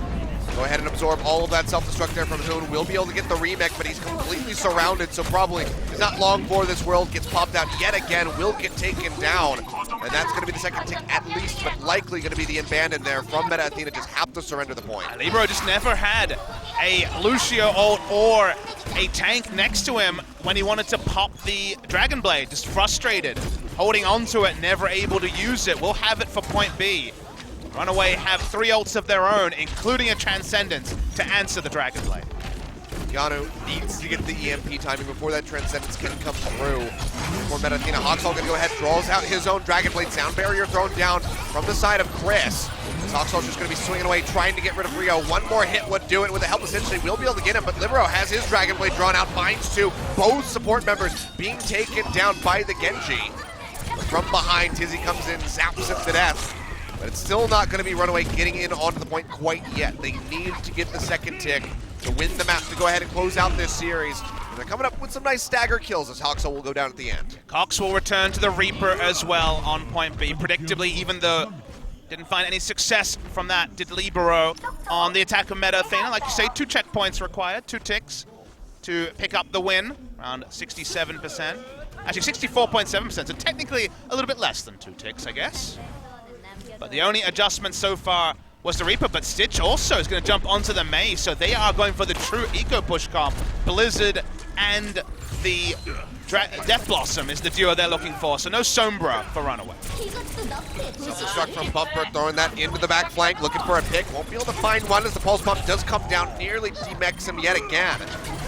Go ahead and absorb all of that self-destruct there from Hoon. Will be able to get the remake, but he's completely surrounded, so probably it's not long before this world gets popped out yet again. Will get taken down, and that's going to be the second tick at least, but likely going to be the abandon there from Meta Athena. Just have to surrender the point. Libero just never had a Lucio ult or a tank next to him when he wanted to pop the Dragon Blade. Just frustrated, holding on to it, never able to use it. We'll have it for point B. Runaway have 3 ults of their own, including a Transcendence, to answer the Dragon Blade. Yanu needs to get the EMP timing before that Transcendence can come through. For Meta Athena, Haksal gonna go ahead, draws out his own Dragon Blade. Sound barrier thrown down from the side of Chris. Haksal just gonna be swinging away, trying to get rid of Rio. One more hit would do it. With the help of Stitch, they will be able to get him, but Libero has his Dragon Blade drawn out, finds 2. Both support members being taken down by the Genji. But from behind, Tizzy comes in, zaps him to death. But it's still not going to be Runaway getting in onto the point quite yet. They need to get the second tick to win the map, to go ahead and close out this series. And they're coming up with some nice stagger kills as Haksal will go down at the end. Cox will return to the Reaper as well on point B. Predictably, even though didn't find any success from that, did Libero on the attack of Meta Athena. Like you say, 2 checkpoints required, 2 ticks to pick up the win, around 67%. Actually, 64.7%, so technically a little bit less than 2 ticks, I guess. But the only adjustment so far was the Reaper, but Stitch also is going to jump onto the Mei, so they are going for the true eco-push comp. Blizzard and the Death Blossom is the duo they're looking for, so no Sombra for Runaway. Self-destruct from Bumper, throwing that into the back flank, looking for a pick. Won't be able to find one as the pulse pump does come down, nearly demechs him yet again.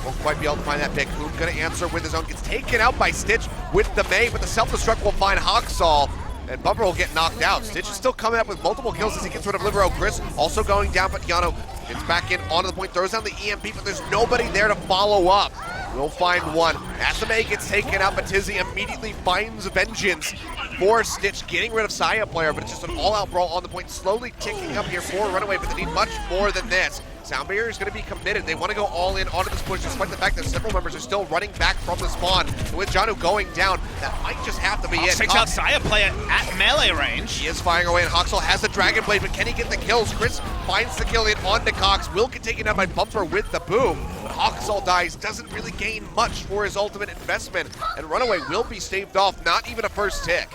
Won't quite be able to find that pick. Who's going to answer with his own? Gets taken out by Stitch with the Mei, but the self-destruct will find Haksal. And Bumper will get knocked out. Stitch is still coming up with multiple kills as he gets rid of Libero. Chris also going down, but Yano gets back in onto the point, throws down the EMP, but there's nobody there to follow up. will find one. Asame gets taken out, but Tizzy immediately finds vengeance for Stitch, getting rid of Saya player, but it's just an all-out brawl on the point, slowly ticking up here for Runaway, but they need much more than this. Sound Barrier is going to be committed. They want to go all in onto this push, despite the fact that several members are still running back from the spawn. And with Janu going down, that might just have to be it. Takes out Saya player at melee range. He is firing away, and Hoxel has the Dragon Blade, but can he get the kills? Chris finds the kill in onto Cox. Will get taken out by Bumper with the boom. But Hoxel dies, doesn't really gain much for his ultimate investment, and Runaway will be staved off, not even a first tick.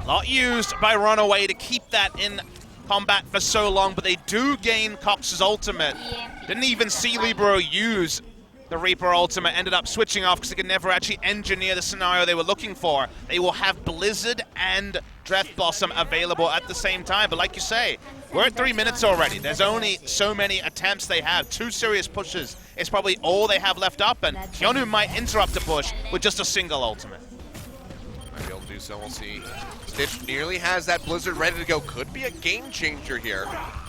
A lot used by Runaway to keep that in combat for so long, but they do gain Cox's ultimate. Didn't even see Libero use the Reaper ultimate, ended up switching off because they could never actually engineer the scenario they were looking for. They will have Blizzard and Death Blossom available at the same time, but like you say, we're at 3 minutes already. There's only so many attempts they have. 2 serious pushes is probably all they have left up, and Hyunwoo might interrupt the push with just a single ultimate. Might be able to do so, we'll see. Stitch nearly has that Blizzard ready to go. Could be a game changer here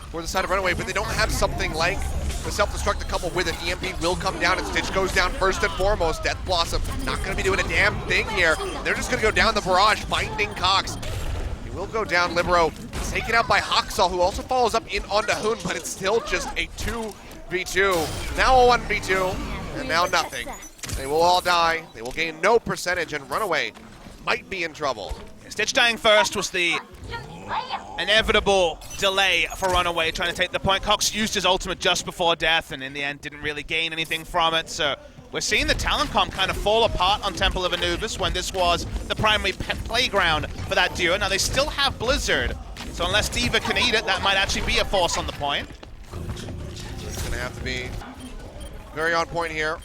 for the side of Runaway, but they don't have something like the self-destruct to couple with it. EMP will come down, and Stitch goes down first and foremost. Death Blossom not going to be doing a damn thing here. They're just going to go down the barrage, finding Cox. He will go down. Libero taken out by Hoxel, who also follows up in onto Hoon, but it's still just a 2v2. Now a 1v2, and now nothing. They will all die. They will gain no percentage, and Runaway might be in trouble. Stitch dying first was the inevitable delay for Runaway trying to take the point. Cox used his ultimate just before death, and in the end didn't really gain anything from it. So we're seeing the talent comp kind of fall apart on Temple of Anubis when this was the primary playground for that duo. Now they still have Blizzard, so unless D.Va can eat it, that might actually be a force on the point. It's going to have to be very on point here.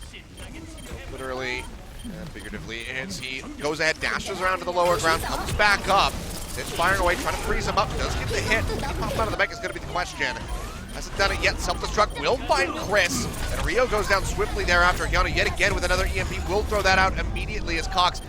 Literally and figuratively, as he goes ahead, dashes around to the lower ground, comes back up. Stitch firing away, trying to freeze him up, does get the hit. Will he pop out of the mech is going to be the question. Hasn't done it yet. Self-destruct will find Chris, and Rio goes down swiftly thereafter. Hyunwoo yet again with another EMP, will throw that out immediately as Cox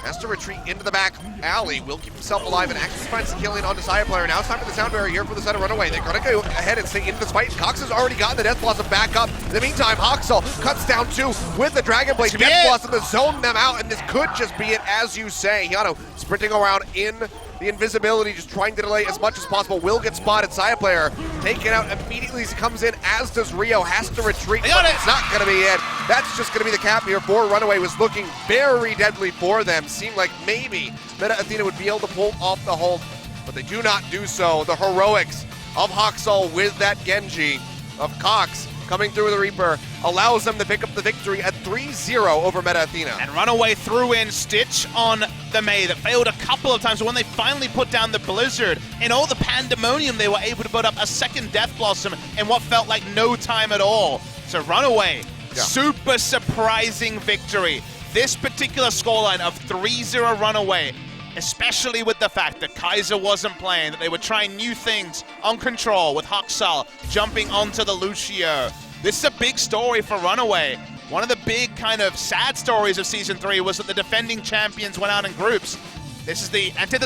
has to retreat into the back alley. Will keep himself alive and actually finds the kill in on Desire player. Now it's time for the Sound Barrier here for the side of Runaway. They're going to go ahead and stay into this fight. Cox has already gotten the Death Blossom back up. In the meantime, Hoxel cuts down 2 with the Dragon Blade. Death Blossom to zone them out, and this could just be it, as you say. Hyunwoo sprinting around in the invisibility, just trying to delay as much as possible. Will get spotted. Saya player taken out immediately as he comes in, as does Rio. Has to retreat, but it's not going to be it. That's just going to be the cap here for Runaway. Was looking very deadly for them. Seemed like maybe Meta Athena would be able to pull off the hold, but they do not do so. The heroics of Hoxel with that Genji of Cox coming through the Reaper allows them to pick up the victory at 3-0 over Meta Athena. And Runaway threw in Stitch on the Mei that failed a couple of times, but when they finally put down the Blizzard, in all the pandemonium, they were able to put up a second Death Blossom in what felt like no time at all. So Runaway, super surprising victory. This particular scoreline of 3-0 Runaway, especially with the fact that Kaiser wasn't playing, that they were trying new things on Control with Hoxel jumping onto the Lucio. This is a big story for Runaway. One of the big kind of sad stories of Season 3 was that the defending champions went out in groups. This is the antithesis